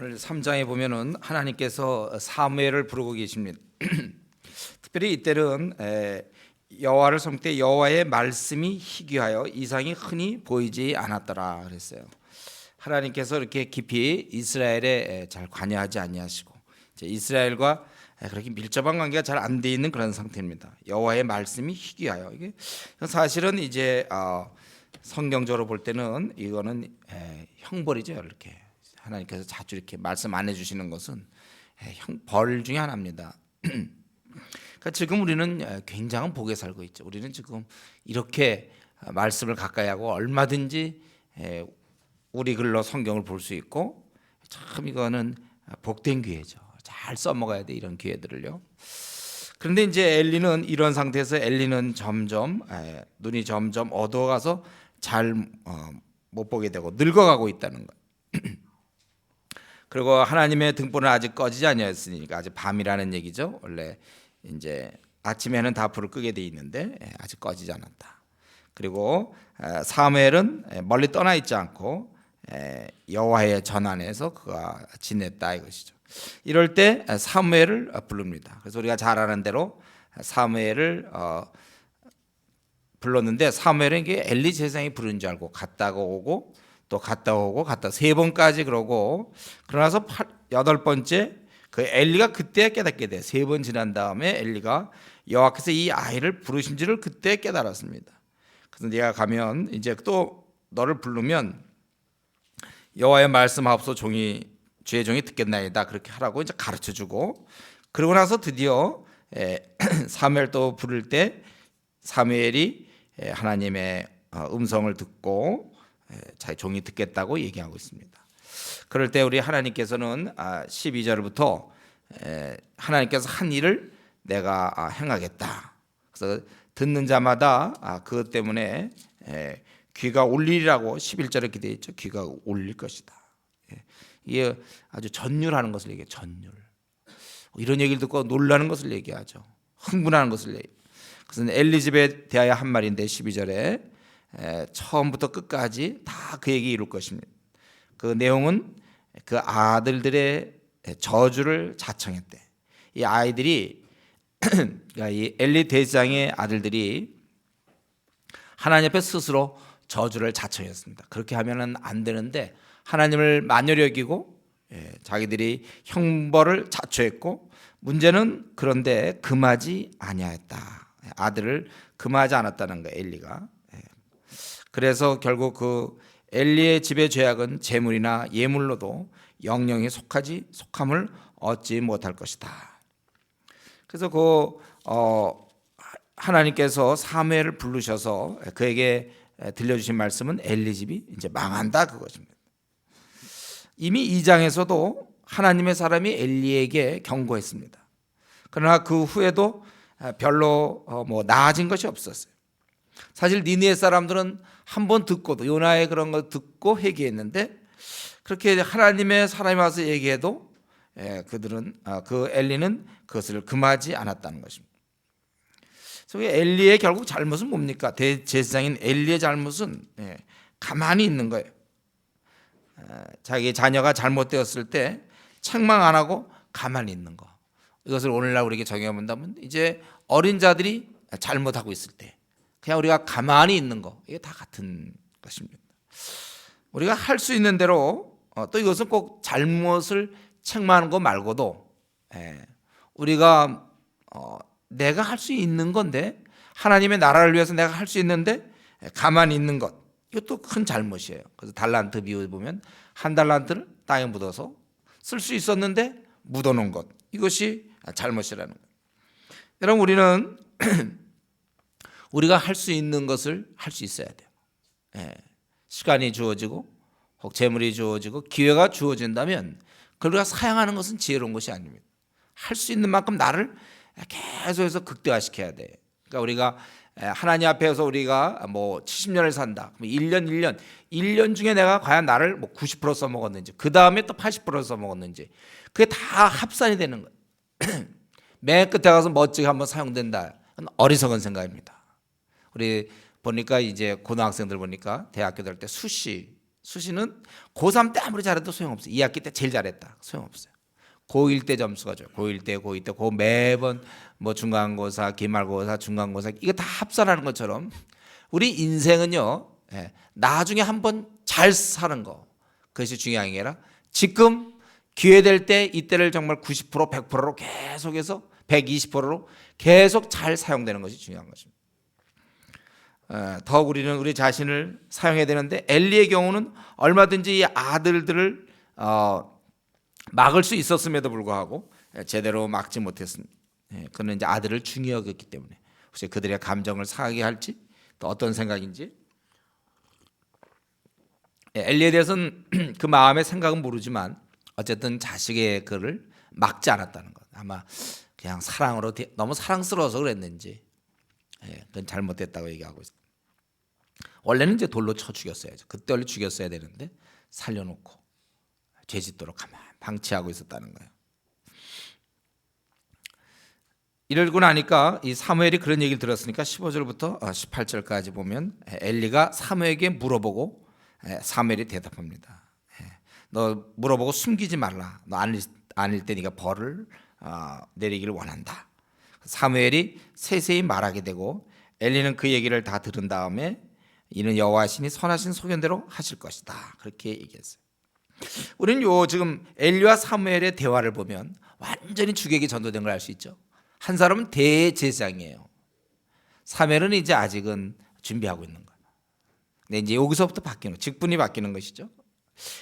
오늘 3장에 보면은 하나님께서 사무엘을 부르고 계십니다. 특별히 이때는 여호와를 섬길 때 여호와의 말씀이 희귀하여 이상이 흔히 보이지 않았더라 그랬어요. 하나님께서 이렇게 깊이 이스라엘에 잘 관여하지 아니하시고 이스라엘과 그렇게 밀접한 관계가 잘 안 돼 있는 그런 상태입니다. 여호와의 말씀이 희귀하여 이게 사실은 이제 성경적으로 볼 때는 이거는 형벌이죠. 이렇게 하나님께서 자주 이렇게 말씀 안 해주시는 것은 벌 중에 하나입니다. 그러니까 지금 우리는 굉장한 복에 살고 있죠. 우리는 지금 이렇게 말씀을 가까이 하고 얼마든지 우리 글로 성경을 볼 수 있고 참 이거는 복된 기회죠. 잘 써먹어야 돼 이런 기회들을요. 그런데 이제 엘리는 이런 상태에서 엘리는 점점 눈이 점점 어두워가서 잘 못 보게 되고 늙어가고 있다는 거예요. 그리고 하나님의 등불은 아직 꺼지지 아니었으니까 아직 밤이라는 얘기죠. 원래 이제 아침에는 다 불을 끄게 돼 있는데 아직 꺼지지 않았다. 그리고 사무엘은 멀리 떠나 있지 않고 여호와의 전 안에서 그가 지냈다 이것이죠. 이럴 때 사무엘을 부릅니다. 그래서 우리가 잘 아는 대로 사무엘을 불렀는데 사무엘은 이게 엘리 제사장이 부른 줄 알고 갔다가 오고 또 갔다 오고 갔다 세 번까지 그러고 그러나서 여덟 번째 그 엘리가 그때 깨닫게 돼. 세 번 지난 다음에 엘리가 여호와께서 이 아이를 부르신지를 그때 깨달았습니다. 그래서 네가 가면 이제 또 너를 부르면 여호와의 말씀하옵소 주의 종이 듣겠나이다 그렇게 하라고 이제 가르쳐 주고 그러고 나서 드디어 사무엘 또 부를 때 사무엘이 하나님의 음성을 듣고 자기 종이 듣겠다고 얘기하고 있습니다. 그럴 때 우리 하나님께서는 12절부터 하나님께서 한 일을 내가 행하겠다. 그래서 듣는 자마다 그것 때문에 귀가 울리라고 11절에 기대해 있죠. 귀가 울릴 것이다. 이게 아주 전율하는 것을 얘기해요. 전율. 이런 얘기를 듣고 놀라는 것을 얘기하죠. 흥분하는 것을 얘기해요. 그래서 엘리집에 대하여 한 말인데 12절에 처음부터 끝까지 다 그 얘기 이룰 것입니다. 그 내용은 그 아들들의 저주를 자청했대. 이 아이들이 이 엘리 대장의 아들들이 하나님 앞에 스스로 저주를 자청했습니다. 그렇게 하면은 안 되는데 하나님을 만연히 여기고 자기들이 형벌을 자초했고 문제는 그런데 금하지 아니하였다. 아들을 금하지 않았다는 거예요. 엘리가. 그래서 결국 그 엘리의 집의 죄악은 재물이나 예물로도 영영이 속함을 얻지 못할 것이다. 그래서 하나님께서 사무엘을 부르셔서 그에게 들려주신 말씀은 엘리 집이 이제 망한다 그것입니다. 이미 2장에서도 하나님의 사람이 엘리에게 경고했습니다. 그러나 그 후에도 별로 나아진 것이 없었어요. 사실 니느웨 사람들은 한 번 듣고도 요나의 그런 거 듣고 회개했는데 그렇게 하나님의 사람이 와서 얘기해도 그들은 그 엘리는 그것을 금하지 않았다는 것입니다. 그래서 엘리의 결국 잘못은 뭡니까? 대제사장인 엘리의 잘못은 가만히 있는 거예요. 자기 자녀가 잘못되었을 때 책망 안 하고 가만히 있는 거. 이것을 오늘날 우리에게 적용해 본다면 이제 어린 자들이 잘못하고 있을 때 그냥 우리가 가만히 있는 거 이게 다 같은 것입니다. 우리가 할 수 있는 대로 또 이것은 꼭 잘못을 책망하는 거 말고도 우리가 내가 할 수 있는 건데 하나님의 나라를 위해서 내가 할 수 있는데 가만히 있는 것 이것도 큰 잘못이에요. 그래서 달란트 비유 보면 한 달란트를 땅에 묻어서 쓸 수 있었는데 묻어놓은 것 이것이 잘못이라는 거예요. 여러분 우리는 우리가 할 수 있는 것을 할 수 있어야 돼요. 시간이 주어지고 혹 재물이 주어지고 기회가 주어진다면 그걸 우리가 사용하는 것은 지혜로운 것이 아닙니다. 할 수 있는 만큼 나를 계속해서 극대화시켜야 돼. 그러니까 우리가 하나님 앞에서 우리가 70년을 산다. 1년 중에 내가 과연 나를 90% 써먹었는지 그 다음에 또 80% 써먹었는지 그게 다 합산이 되는 거예요. 맨 끝에 가서 멋지게 한번 사용된다. 그건 어리석은 생각입니다. 우리 보니까 이제 고등학생들 보니까 대학교 될 때 수시 수시는 고3 때 아무리 잘해도 소용없어요. 2학기 때 제일 잘했다. 소용없어요. 고1 때 점수가 좋아요. 고1 때, 고2 때, 매번 뭐 중간고사, 기말고사, 중간고사 이거 다 합산하는 것처럼 우리 인생은요, 나중에 한번 잘 사는 거 그것이 중요한 게 아니라 지금 기회 될 때 이때를 정말 90%, 100%로 계속해서 120%로 계속 잘 사용되는 것이 중요한 것입니다. 더 우리는 우리 자신을 사용해야 되는데 엘리의 경우는 얼마든지 이 아들들을 막을 수 있었음에도 불구하고 제대로 막지 못했습니다. 그는 이제 아들을 중히 여겼기 때문에 혹시 그들의 감정을 상하게 할지 또 어떤 생각인지 엘리에 대해서는 그 마음의 생각은 모르지만 어쨌든 자식의 그를 막지 않았다는 것. 아마 그냥 사랑으로 너무 사랑스러워서 그랬는지 그건 잘못됐다고 얘기하고 있습니다. 원래는 이제 돌로 쳐 죽였어야죠. 그때 원래 죽였어야 되는데 살려놓고 죄짓도록 가만 방치하고 있었다는 거예요. 이러고 나니까 이 사무엘이 그런 얘기를 들었으니까 15절부터 18절까지 보면 엘리가 사무엘에게 물어보고 사무엘이 대답합니다. 너 물어보고 숨기지 말라. 너 아닐 때 네가 벌을 내리기를 원한다. 사무엘이 세세히 말하게 되고 엘리는 그 얘기를 다 들은 다음에 이는 여호와 신이 선하신 소견대로 하실 것이다. 그렇게 얘기했어요. 우리는 지금 엘리와 사무엘의 대화를 보면 완전히 주객이 전도된 걸 알 수 있죠. 한 사람은 대제사장이에요. 사무엘은 이제 아직은 준비하고 있는 거예요. 근데 이제 여기서부터 바뀌는 직분이 바뀌는 것이죠.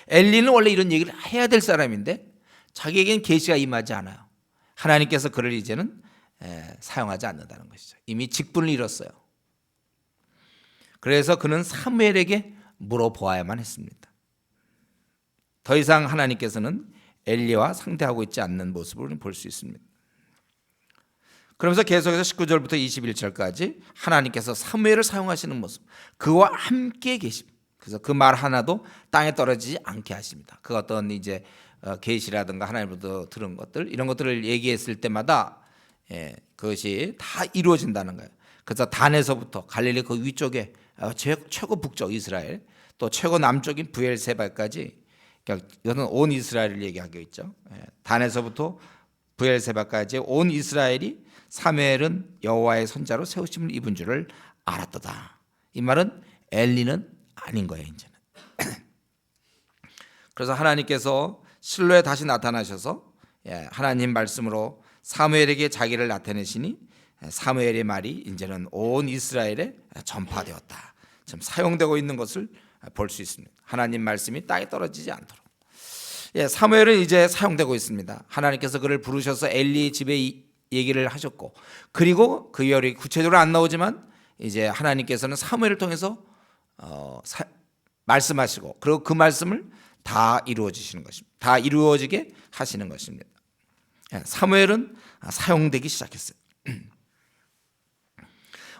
엘리는 원래 이런 얘기를 해야 될 사람인데 자기에겐 계시가 임하지 않아요. 하나님께서 그를 이제는 사용하지 않는다는 것이죠. 이미 직분을 잃었어요. 그래서 그는 사무엘에게 물어보아야만 했습니다. 더 이상 하나님께서는 엘리와 상대하고 있지 않는 모습을 볼 수 있습니다. 그러면서 계속해서 19절부터 21절까지 하나님께서 사무엘을 사용하시는 모습, 그와 함께 계십니다. 그래서 그 말 하나도 땅에 떨어지지 않게 하십니다. 그 어떤 이제 계시라든가 하나님으로부터 들은 것들 이런 것들을 얘기했을 때마다 그것이 다 이루어진다는 거예요. 그래서 단에서부터 갈릴리 그 위쪽에 최고 북쪽 이스라엘 또 최고 남쪽인 부엘세바까지 이것은 온 이스라엘을 얘기하고 있죠. 단에서부터 부엘세바까지 온 이스라엘이 사무엘은 여호와의 선자로 세우심을 입은 줄을 알았도다. 이 말은 엘리는 아닌 거예요. 이제는. 그래서 하나님께서 실로에 다시 나타나셔서 하나님 말씀으로 사무엘에게 자기를 나타내시니 사무엘의 말이 이제는 온 이스라엘에 전파되었다. 지금 사용되고 있는 것을 볼 수 있습니다. 하나님 말씀이 땅에 떨어지지 않도록. 사무엘은 이제 사용되고 있습니다. 하나님께서 그를 부르셔서 엘리 집에 얘기를 하셨고, 그리고 그 열이 구체적으로 안 나오지만 이제 하나님께서는 사무엘을 통해서 말씀하시고, 그리고 그 말씀을 다 이루어지시는 것입니다. 다 이루어지게 하시는 것입니다. 사무엘은 사용되기 시작했어요.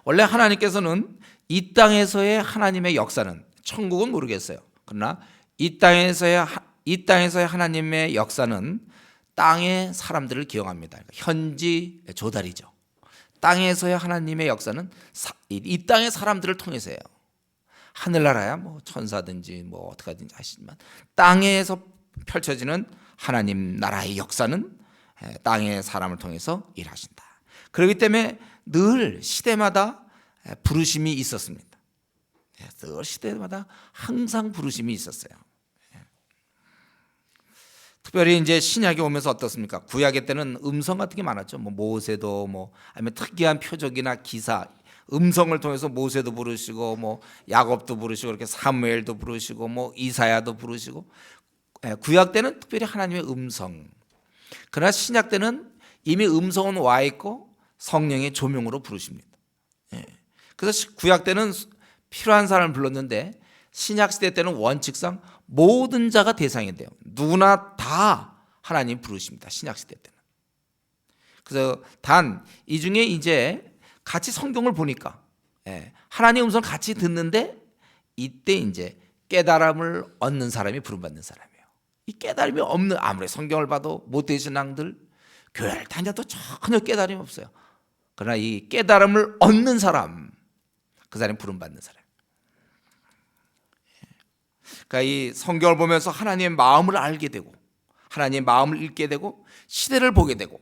원래 하나님께서는 이 땅에서의 하나님의 역사는, 천국은 모르겠어요. 그러나 이 땅에서의 하나님의 역사는 땅의 사람들을 기억합니다. 현지 조달이죠. 땅에서의 하나님의 역사는 이 땅의 사람들을 통해서예요. 하늘나라야 뭐 천사든지 뭐 어떻게 하든지 하시지만 땅에서 펼쳐지는 하나님 나라의 역사는 땅의 사람을 통해서 일하신다. 그렇기 때문에 늘 시대마다 부르심이 있었습니다. 늘 시대마다 항상 부르심이 있었어요. 특별히 이제 신약이 오면서 어떻습니까? 구약의 때는 음성 같은 게 많았죠. 뭐 모세도 아니면 특이한 표적이나 기사, 음성을 통해서 모세도 부르시고 뭐 야곱도 부르시고 이렇게 사무엘도 부르시고 뭐 이사야도 부르시고. 구약 때는 특별히 하나님의 음성. 그러나 신약 때는 이미 음성은 와 있고 성령의 조명으로 부르십니다. 그래서 구약 때는 필요한 사람을 불렀는데 신약 시대 때는 원칙상 모든 자가 대상이 돼요. 누구나 다 하나님 부르십니다. 신약 시대 때는. 그래서 단 이 중에 이제 같이 성경을 보니까 하나님 음성을 같이 듣는데 이때 이제 깨달음을 얻는 사람이 부름받는 사람이에요. 이 깨달음이 없는, 아무리 성경을 봐도 못된 신앙들 교회를 다녀도 전혀 깨달음이 없어요. 그러나 이 깨달음을 얻는 사람, 그 사람이 부름받는 사람. 그러니까 이 성경을 보면서 하나님의 마음을 알게 되고 하나님의 마음을 읽게 되고 시대를 보게 되고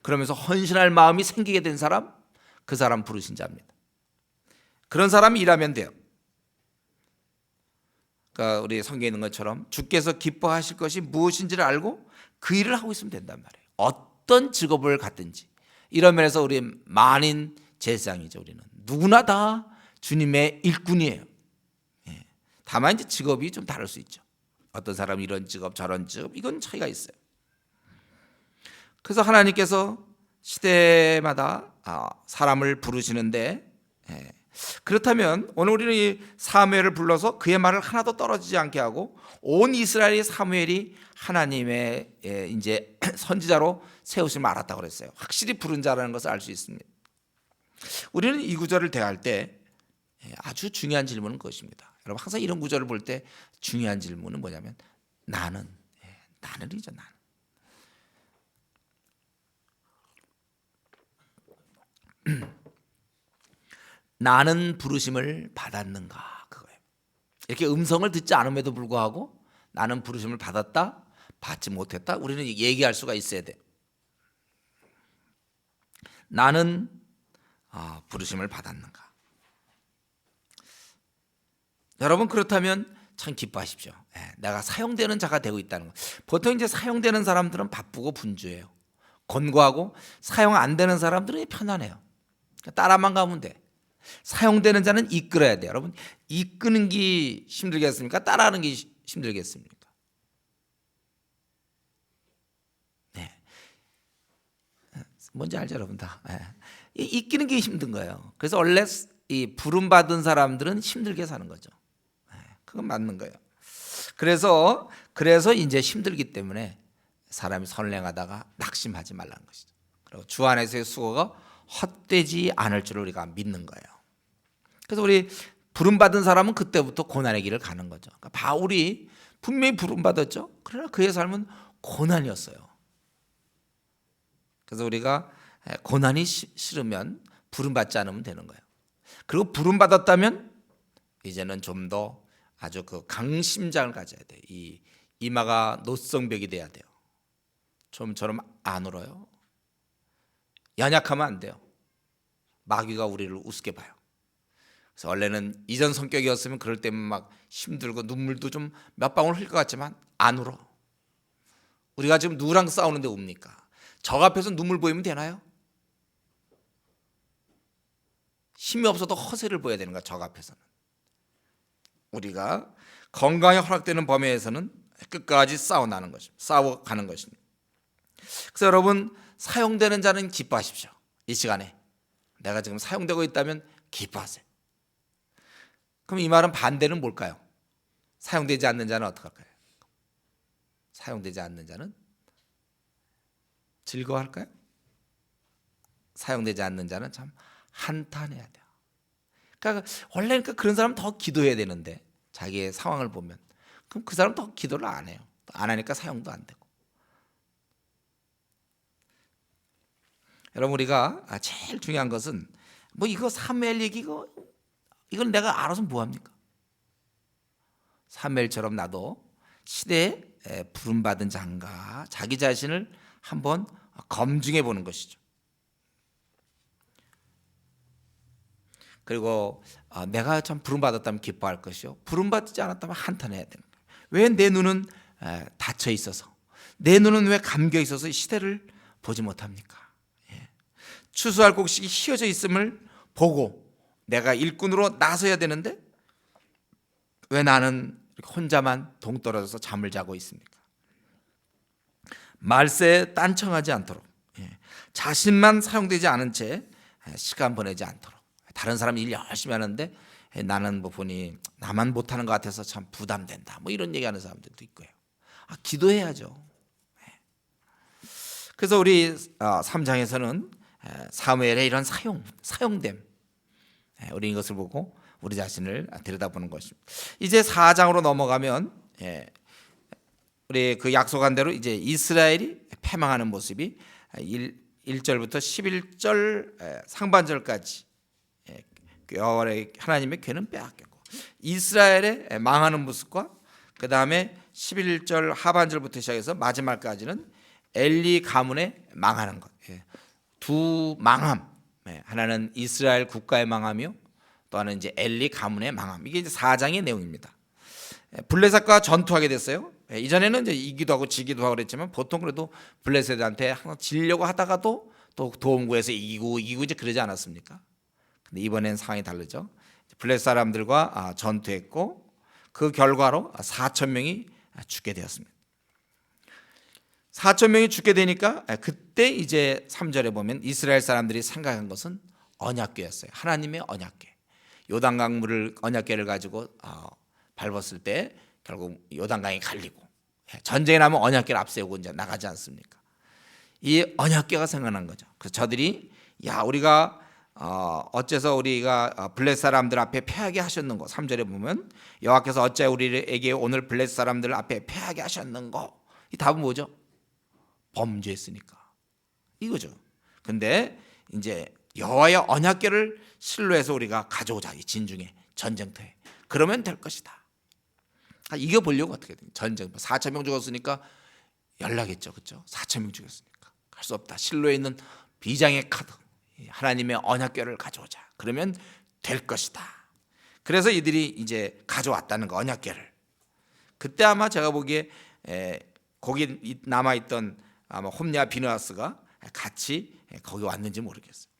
그러면서 헌신할 마음이 생기게 된 사람, 그 사람 부르신 자입니다. 그런 사람이 일하면 돼요. 그러니까 우리 성경에 있는 것처럼 주께서 기뻐하실 것이 무엇인지를 알고 그 일을 하고 있으면 된단 말이에요. 어떤 직업을 갖든지. 이런 면에서 우리 만인 제사장이죠. 우리는 누구나 다 주님의 일꾼이에요. 다만 이제 직업이 좀 다를 수 있죠. 어떤 사람은 이런 직업 저런 직업 이건 차이가 있어요. 그래서 하나님께서 시대마다 사람을 부르시는데 그렇다면 오늘 우리는 이 사무엘을 불러서 그의 말을 하나도 떨어지지 않게 하고 온 이스라엘이 사무엘이 하나님의 이제 선지자로 세우심을 알았다고 그랬어요. 확실히 부른 자라는 것을 알 수 있습니다. 우리는 이 구절을 대할 때 아주 중요한 질문은 그것입니다. 여러분 항상 이런 구절을 볼 때 중요한 질문은 뭐냐면 나는이죠. 나는 부르심을 받았는가 그거예요. 이렇게 음성을 듣지 않음에도 불구하고 나는 부르심을 받았다, 받지 못했다. 우리는 얘기할 수가 있어야 돼. 나는 부르심을 받았는가. 여러분 그렇다면 참 기뻐하십시오. 내가 사용되는 자가 되고 있다는 거. 보통 이제 사용되는 사람들은 바쁘고 분주해요. 권고하고 사용 안 되는 사람들은 편안해요. 따라만 가면 돼. 사용되는 자는 이끌어야 돼요. 여러분 이끄는 게 힘들겠습니까? 따라하는 게 힘들겠습니까? 뭔지 알죠, 여러분 다. 이끄는 게 힘든 거예요. 그래서 원래 이 부름 받은 사람들은 힘들게 사는 거죠. 그건 맞는 거예요. 그래서 이제 힘들기 때문에 사람이 선행하다가 낙심하지 말라는 것이죠. 그리고 주 안에서의 수고가 헛되지 않을 줄 우리가 믿는 거예요. 그래서 우리 부름 받은 사람은 그때부터 고난의 길을 가는 거죠. 그러니까 바울이 분명히 부름 받았죠. 그러나 그의 삶은 고난이었어요. 그래서 우리가 고난이 싫으면 부름 받지 않으면 되는 거예요. 그리고 부름 받았다면 이제는 좀 더 아주 그 강심장을 가져야 돼요. 이 이마가 노성벽이 돼야 돼요. 좀처럼 안 울어요. 연약하면 안 돼요. 마귀가 우리를 우습게 봐요. 그래서 원래는 이전 성격이었으면 그럴 때면 막 힘들고 눈물도 좀 몇 방울 흘릴 것 같지만 안 울어. 우리가 지금 누구랑 싸우는데 웁니까? 적 앞에서 눈물 보이면 되나요? 힘이 없어도 허세를 보여야 되는 거야. 적 앞에서는. 우리가 건강에 허락되는 범위에서는 끝까지 싸워가는 것입니다. 그래서 여러분 사용되는 자는 기뻐하십시오. 이 시간에 내가 지금 사용되고 있다면 기뻐하세요. 그럼 이 말은 반대는 뭘까요? 사용되지 않는 자는 어떡할까요? 사용되지 않는 자는 즐거워할까요? 사용되지 않는 자는 참 한탄해야 돼요. 그러니까 원래 그런 사람은 더 기도해야 되는데 자기의 상황을 보면 그럼 그 사람은 더 기도를 안 해요. 안 하니까 사용도 안 되고. 여러분 우리가 제일 중요한 것은 뭐 이거 사무엘 얘기 이건 내가 알아서 뭐 합니까? 사무엘처럼 나도 시대에 부름받은 자인가 자기 자신을 한번 검증해 보는 것이죠. 그리고 내가 참 부름받았다면 기뻐할 것이요 부름받지 않았다면 한탄해야 되는 거예요. 왜 내 눈은 닫혀 있어서 내 눈은 왜 감겨 있어서 이 시대를 보지 못합니까? 추수할 곡식이 휘어져 있음을 보고 내가 일꾼으로 나서야 되는데 왜 나는 혼자만 동떨어져서 잠을 자고 있습니까? 말세에 딴청하지 않도록 자신만 사용되지 않은 채 시간 보내지 않도록 다른 사람이 일 열심히 하는데 나는 뭐 보니 나만 못하는 것 같아서 참 부담된다 뭐 이런 얘기하는 사람들도 있고요. 기도해야죠. 그래서 우리 3장에서는 사무엘의 이런 사용됨 우리 이것을 보고 우리 자신을 들여다보는 것입니다. 이제 4장으로 넘어가면 우리 그 약속한 대로 이제 이스라엘이 패망하는 모습이 1절부터 11절 상반절까지 하나님의 괴는 빼앗겼고 이스라엘의 망하는 모습과 그 다음에 11절 하반절부터 시작해서 마지막까지는 엘리 가문의 망하는 것. 두 망함. 하나는 이스라엘 국가의 망함이요, 또 하나는 이제 엘리 가문의 망함. 이게 이제 4장의 내용입니다. 블레셋과 전투하게 됐어요. 이전에는 이제 이기도 하고 지기도 하고 그랬지만 보통 그래도 블레셋한테 항상 지려고 하다가도 또 도움 구해서 이기고 이제 그러지 않았습니까? 근데 이번엔 상황이 다르죠. 블레셋 사람들과 전투했고 그 결과로 4천 명이 죽게 되었습니다. 4천 명이 죽게 되니까 그때 이제 3절에 보면 이스라엘 사람들이 생각한 것은 언약궤였어요. 하나님의 언약궤. 요단강물을 언약궤를 가지고 밟았을 때 결국 요단강이 갈리고 전쟁이 나면 언약궤를 앞세우고 이제 나가지 않습니까? 이 언약궤가 생각난 거죠. 그래서 저들이 우리가 어째서 우리가 블레셋 사람들 앞에 패하게 하셨는고, 3절에 보면 여호와께서 어째 우리에게 오늘 블레셋 사람들 앞에 패하게 하셨는고, 이 답은 뭐죠? 범죄했으니까 이거죠. 근데 이제 여호와의 언약궤를 실로해서 우리가 가져오자, 이 진중에 전쟁터에. 그러면 될 것이다. 이겨보려고 어떻게 돼? 전쟁 4천 명 죽었으니까 연락했죠, 그렇죠? 4천 명 죽였으니까 할 수 없다. 실로에 있는 비장의 카드, 하나님의 언약궤를 가져오자. 그러면 될 것이다. 그래서 이들이 이제 가져왔다는 거, 언약궤를. 그때 아마 제가 보기에 거기 남아 있던 아마 홈리와 비느하스가 같이 거기 왔는지 모르겠어요.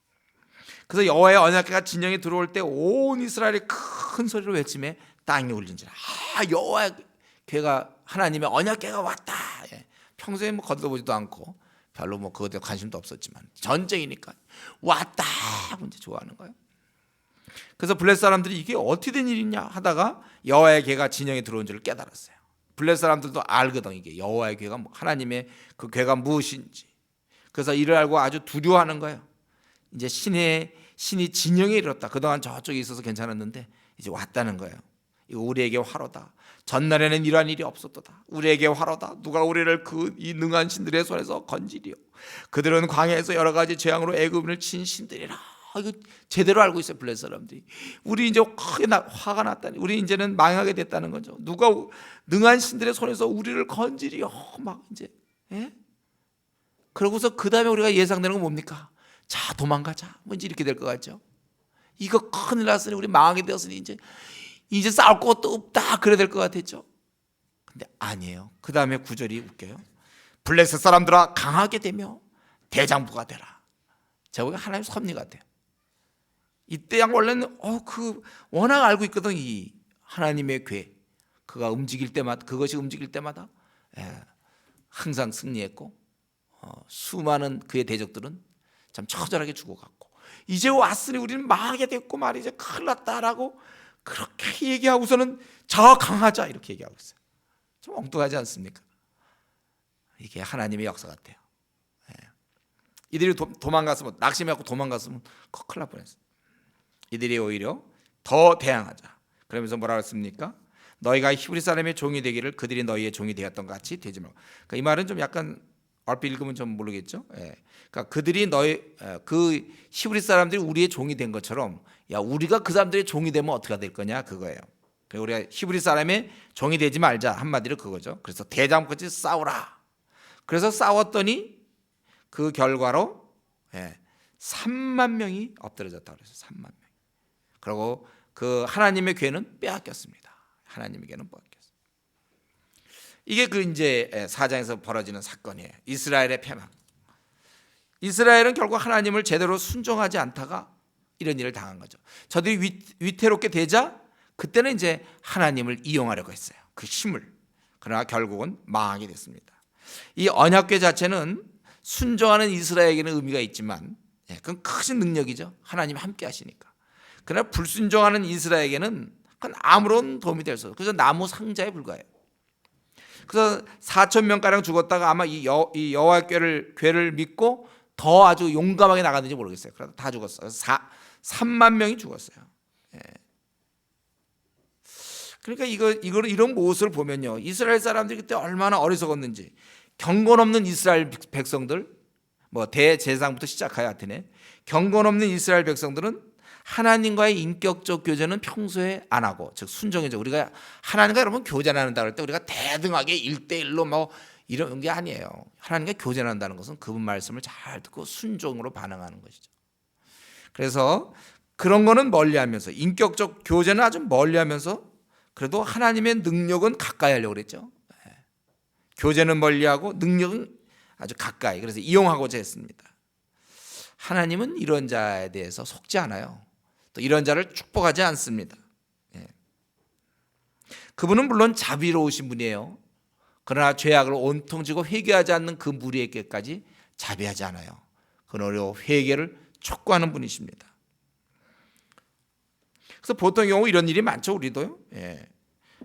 그래서 여호와의 언약궤가 진영에 들어올 때 온 이스라엘이 큰 소리로 외치며 땅이 울린지라. 여호와의 궤가, 하나님의 언약궤가 왔다. 평소에 뭐 거들떠보지도 않고 별로 뭐 그것에 관심도 없었지만 전쟁이니까 왔다 하고 이제 좋아하는 거예요. 그래서 블레셋 사람들이 이게 어떻게 된 일이냐 하다가 여호와의 궤가 진영에 들어온 줄을 깨달았어요. 블레셋 사람들도 알거든, 이게 여호와의 궤가, 하나님의 그 궤가 무엇인지. 그래서 이를 알고 아주 두려워하는 거예요. 이제 신이 진영에 이르렀다. 그동안 저쪽에 있어서 괜찮았는데 이제 왔다는 거예요. 이거 우리에게 화로다. 전날에는 이러한 일이 없었도다. 우리에게 화로다. 누가 우리를 이 능한 신들의 손에서 건지리요. 그들은 광야에서 여러 가지 재앙으로 애굽인을 친 신들이라. 이거 제대로 알고 있어요, 블레셋 사람들이. 우리 이제 크게 화가 났다니. 우리 이제는 망하게 됐다는 거죠. 누가 능한 신들의 손에서 우리를 건지리요. 막 이제. 그러고서 그 다음에 우리가 예상되는 건 뭡니까? 자, 도망가자. 뭔지 이렇게 될 것 같죠. 이거 큰일 났으니, 우리 망하게 되었으니 이제 싸울 것도 없다. 그래야 될 것 같았죠. 근데 아니에요. 그 다음에 9절이 웃겨요. 블레셋 사람들아 강하게 되며 대장부가 되라. 제가 보기엔 하나님의 섭리 같아요. 이때 원래는 워낙 알고 있거든, 이 하나님의 궤. 그것이 움직일 때마다 항상 승리했고, 수많은 그의 대적들은 참 처절하게 죽어갔고, 이제 왔으니 우리는 망하게 됐고 말이죠. 큰일 났다라고 그렇게 얘기하고서는 저 강하자 이렇게 얘기하고 있어요. 좀 엉뚱하지 않습니까? 이게 하나님의 역사 같아요. 이들이 도망갔으면, 낙심해갖고 도망갔으면 큰일 날 뻔했어요. 이들이 오히려 더 대항하자. 그러면서 뭐라고 했습니까? 너희가 히브리 사람의 종이 되기를 그들이 너희의 종이 되었던 것 같이 되지 말고. 그러니까 이 말은 좀 약간 얼핏 읽으면 좀 모르겠죠. 그러니까 그들이 그 히브리 사람들이 우리의 종이 된 것처럼, 우리가 그 사람들의 종이 되면 어떻게 될 거냐, 그거예요. 우리가 히브리 사람의 종이 되지 말자, 한마디로 그거죠. 그래서 대장부같이 싸우라. 그래서 싸웠더니 그 결과로 3만 명이 엎드려졌다고 그래서 3만 명. 그리고 그 하나님의 궤는 빼앗겼습니다. 하나님의 궤는 빼앗겼습니다. 이게 그 이제 4장에서 벌어지는 사건이에요. 이스라엘의 패망. 이스라엘은 결국 하나님을 제대로 순종하지 않다가 이런 일을 당한 거죠. 저들이 위태롭게 되자 그때는 이제 하나님을 이용하려고 했어요. 그 힘을. 그러나 결국은 망하게 됐습니다. 이 언약궤 자체는 순종하는 이스라엘에게는 의미가 있지만 그건 큰 능력이죠. 하나님 함께 하시니까. 그러나 불순종하는 이스라엘에게는 그건 아무런 도움이 될 수 없어요. 그래서 나무 상자에 불과해요. 그래서 4천 명가량 죽었다가 아마 이 여호와의 궤를 믿고 더 아주 용감하게 나갔는지 모르겠어요. 그래서 다 죽었어요. 3만 명이 죽었어요. 그러니까 이런 모습을 보면요, 이스라엘 사람들이 그때 얼마나 어리석었는지. 경건 없는 이스라엘 백성들, 뭐 대제사장부터 시작하여 하여튼에 경건 없는 이스라엘 백성들은 하나님과의 인격적 교제는 평소에 안 하고, 즉 순종이죠. 우리가 하나님과 여러분 교제 나눈다 그럴 때 우리가 대등하게 1대1로 뭐 이런 게 아니에요. 하나님과 교제 나눈다는 것은 그분 말씀을 잘 듣고 순종으로 반응하는 것이죠. 그래서 그런 거는 멀리하면서, 인격적 교제는 아주 멀리하면서 그래도 하나님의 능력은 가까이 하려고 그랬죠. 교제는 멀리하고 능력은 아주 가까이. 그래서 이용하고자 했습니다. 하나님은 이런 자에 대해서 속지 않아요. 또 이런 자를 축복하지 않습니다. 그분은 물론 자비로우신 분이에요. 그러나 죄악을 온통 지고 회개하지 않는 그 무리에게까지 자비하지 않아요. 그는 오히려 회개를 촉구하는 분이십니다. 그래서 보통 경우 이런 일이 많죠. 우리도요.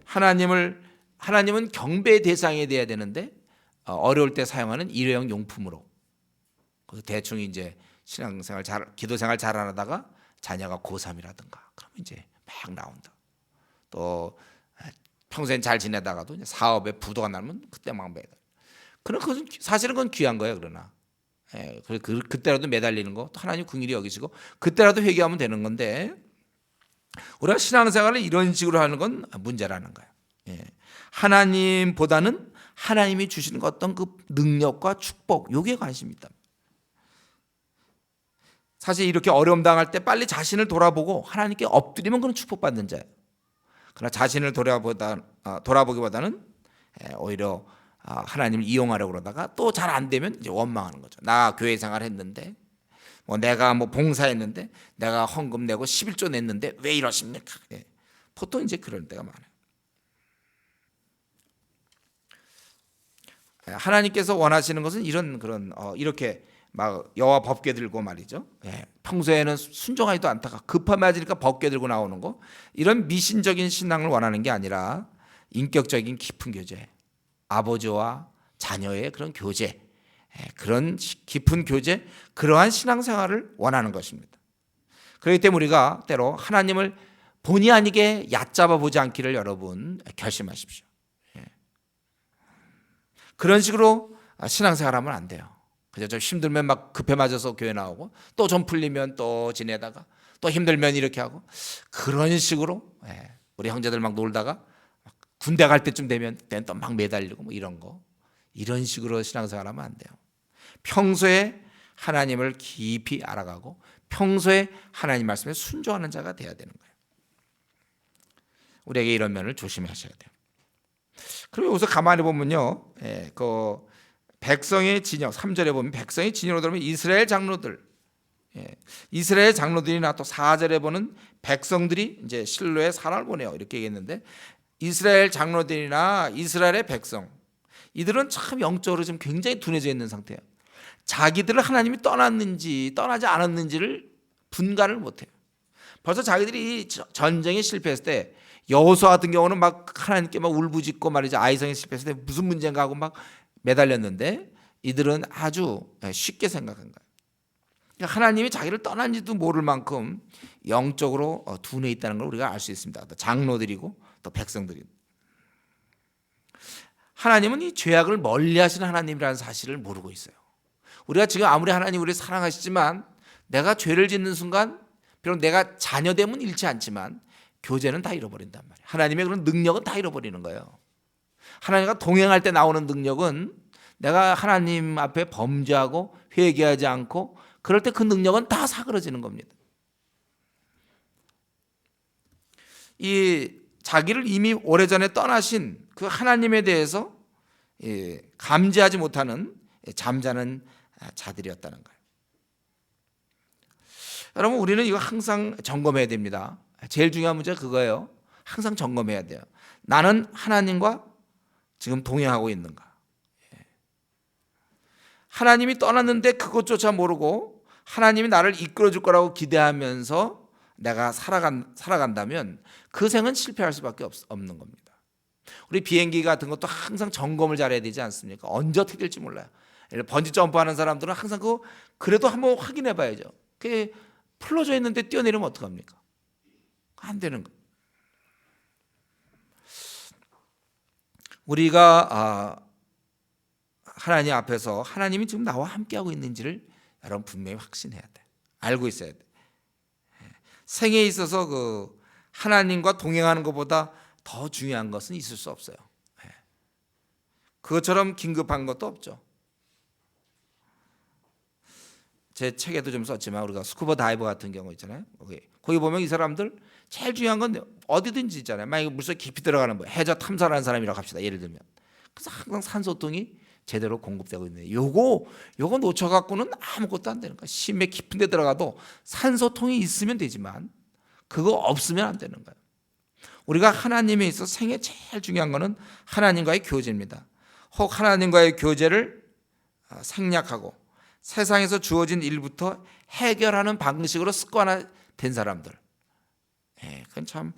하나님은 경배의 대상이 돼야 되는데 어려울 때 사용하는 일회용 용품으로. 그래서 대충 이제 신앙생활 기도생활 잘 안 하다가 자녀가 고3이라든가 그러면 이제 막 나온다. 또 평소엔 잘 지내다가도 이제 사업에 부도가 나면 그때 막 매달. 그런 것은 사실은 그건 귀한 거예요. 그러나 그때라도 매달리는 거 또 하나님 긍휼히 여기시고 그때라도 회개하면 되는 건데, 우리가 신앙생활을 이런 식으로 하는 건 문제라는 거예요. 하나님보다는 하나님이 주시는 어떤 그 능력과 축복, 요게 관심이 있다. 사실 이렇게 어려움 당할 때 빨리 자신을 돌아보고 하나님께 엎드리면 그런 축복받는 자예요. 그러나 자신을 돌아보기보다는 오히려 하나님을 이용하려고 그러다가 또 잘 안 되면 이제 원망하는 거죠. 나 교회 생활 했는데, 내가 봉사했는데, 내가 헌금 내고 11조 냈는데 왜 이러십니까? 보통 이제 그럴 때가 많아요. 하나님께서 원하시는 것은 이렇게 막 여호와 법궤 들고 말이죠. 평소에는 순종하지도 않다가 급함에 맞으니까 법궤 들고 나오는 거, 이런 미신적인 신앙을 원하는 게 아니라 인격적인 깊은 교제, 아버지와 자녀의 그런 교제, 그런 깊은 교제, 그러한 신앙생활을 원하는 것입니다. 그렇기 때문에 우리가 때로 하나님을 본의 아니게 얕잡아 보지 않기를 여러분 결심하십시오. 그런 식으로 신앙생활하면 안 돼요. 그저 좀 힘들면 막 급해 맞아서 교회 나오고, 또 좀 풀리면 또 지내다가, 또 힘들면 이렇게 하고, 그런 식으로 우리 형제들 막 놀다가 군대 갈 때쯤 되면 또 막 매달리고 뭐 이런 식으로 신앙생활하면 안 돼요. 평소에 하나님을 깊이 알아가고 평소에 하나님 말씀에 순종하는 자가 돼야 되는 거예요. 우리에게 이런 면을 조심하셔야 돼요. 그리고 여기서 가만히 보면요, 그 백성의 진영 3절에 보면 백성의 진영으로 들어오면 이스라엘 장로들, 이스라엘 장로들이나 또 4절에 보는 백성들이 이제 실로에 사람을 보내요. 이렇게 얘기했는데, 이스라엘 장로들이나 이스라엘의 백성, 이들은 참 영적으로 지금 굉장히 둔해져 있는 상태예요. 자기들을 하나님이 떠났는지 떠나지 않았는지를 분간을 못해요. 벌써 자기들이 전쟁에 실패했을 때, 여호수아 같은 경우는 막 하나님께 막 울부짖고 말이죠. 아이성에 실패했을 때 무슨 문제인가 하고 막 매달렸는데, 이들은 아주 쉽게 생각한 거예요. 그러니까 하나님이 자기를 떠난지도 모를 만큼 영적으로 둔해 있다는 걸 우리가 알 수 있습니다. 또 장로들이고 또 백성들이. 하나님은 이 죄악을 멀리하시는 하나님이라는 사실을 모르고 있어요. 우리가 지금 아무리 하나님 우리를 사랑하시지만, 내가 죄를 짓는 순간 비록 내가 자녀됨은 잃지 않지만 교제는 다 잃어버린단 말이에요. 하나님의 그런 능력은 다 잃어버리는 거예요. 하나님과 동행할 때 나오는 능력은, 내가 하나님 앞에 범죄하고 회개하지 않고 그럴 때 그 능력은 다 사그러지는 겁니다. 이 자기를 이미 오래전에 떠나신 그 하나님에 대해서 감지하지 못하는 잠자는 자들이었다는 거예요. 여러분, 우리는 이거 항상 점검해야 됩니다. 제일 중요한 문제가 그거예요. 항상 점검해야 돼요. 나는 하나님과 지금 동행하고 있는가? 하나님이 떠났는데 그것조차 모르고 하나님이 나를 이끌어줄 거라고 기대하면서 내가 살아간다면 그 생은 실패할 수밖에 없는 겁니다. 우리 비행기 같은 것도 항상 점검을 잘해야 되지 않습니까? 언제 어떻게 될지 몰라요. 번지 점프하는 사람들은 항상 그래도 한번 확인해 봐야죠. 그게 풀어져 있는데 뛰어내리면 어떡합니까? 안 되는 거. 우리가 하나님 앞에서 하나님이 지금 나와 함께하고 있는지를 여러분 분명히 확신해야 돼. 알고 있어야 돼. 생에 있어서 그 하나님과 동행하는 것보다 더 중요한 것은 있을 수 없어요. 그것처럼 긴급한 것도 없죠. 제 책에도 좀 썼지만 우리가 스쿠버 다이버 같은 경우 있잖아요. 거기 보면 이 사람들 제일 중요한 건 어디든지 있잖아요. 만약에 물속 깊이 들어가는 뭐 해저 탐사하는 사람이라고 합시다. 예를 들면 그래서 항상 산소통이 제대로 공급되고 있는. 요거 놓쳐 갖고는 아무것도 안 되는 거야. 심해 깊은 데 들어가도 산소통이 있으면 되지만 그거 없으면 안 되는 거예요. 우리가 하나님에 있어서 생애 제일 중요한 거는 하나님과의 교제입니다. 혹 하나님과의 교제를 생략하고 세상에서 주어진 일부터 해결하는 방식으로 습관화된 사람들, 그건 참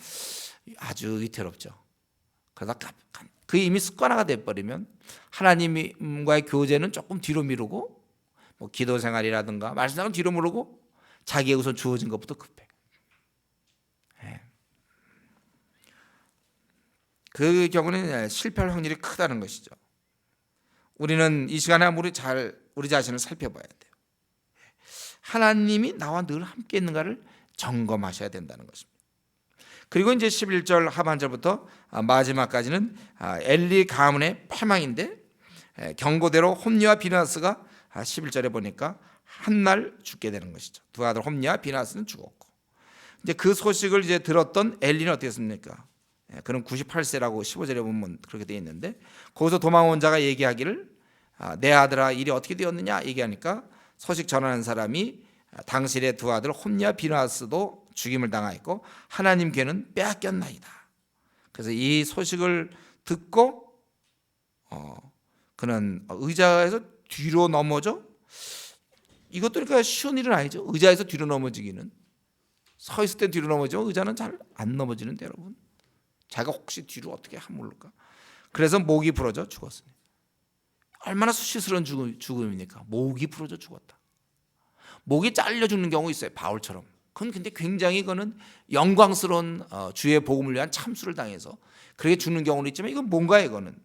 아주 위태롭죠. 그러다 그 이미 습관화가 돼버리면 하나님과의 교제는 조금 뒤로 미루고 뭐 기도 생활이라든가 말씀을 뒤로 미루고 자기의 우선 주어진 것부터 급해. 그 경우는 실패할 확률이 크다는 것이죠. 우리는 이 시간에 우리 자신을 살펴봐야 돼요. 하나님이 나와 늘 함께 있는가를 점검하셔야 된다는 것입니다. 그리고 이제 11절 하반절부터 마지막까지는 엘리 가문의 패망인데 경고대로 홈리와 비나스가 11절에 보니까 한 날 죽게 되는 것이죠. 두 아들 홈리와 비나스는 죽었고 이제 그 소식을 이제 들었던 엘리는 어떻게 했습니까? 그는 98세라고 15절에 보면 그렇게 되어 있는데 거기서 도망온 자가 얘기하기를 내 아들아 일이 어떻게 되었느냐 얘기하니까 소식 전하는 사람이 당신의 두 아들 홈리와 비나스도 죽임을 당하였고 하나님 괴는 빼앗겼나이다. 그래서 이 소식을 듣고 그는 의자에서 뒤로 넘어져. 이것도 그러니까 쉬운 일은 아니죠. 의자에서 뒤로 넘어지기는. 서 있을 때 뒤로 넘어지면 의자는 잘 안 넘어지는데 여러분. 자기가 혹시 뒤로 어떻게 하물까? 그래서 목이 부러져 죽었습니다. 얼마나 수치스러운 죽음입니까? 목이 부러져 죽었다. 목이 잘려 죽는 경우 있어요. 바울처럼. 그건 근데 굉장히 그거는 영광스러운 주의 복음을 위한 참수를 당해서 그렇게 죽는 경우는 있지만 이건 뭔가 이거는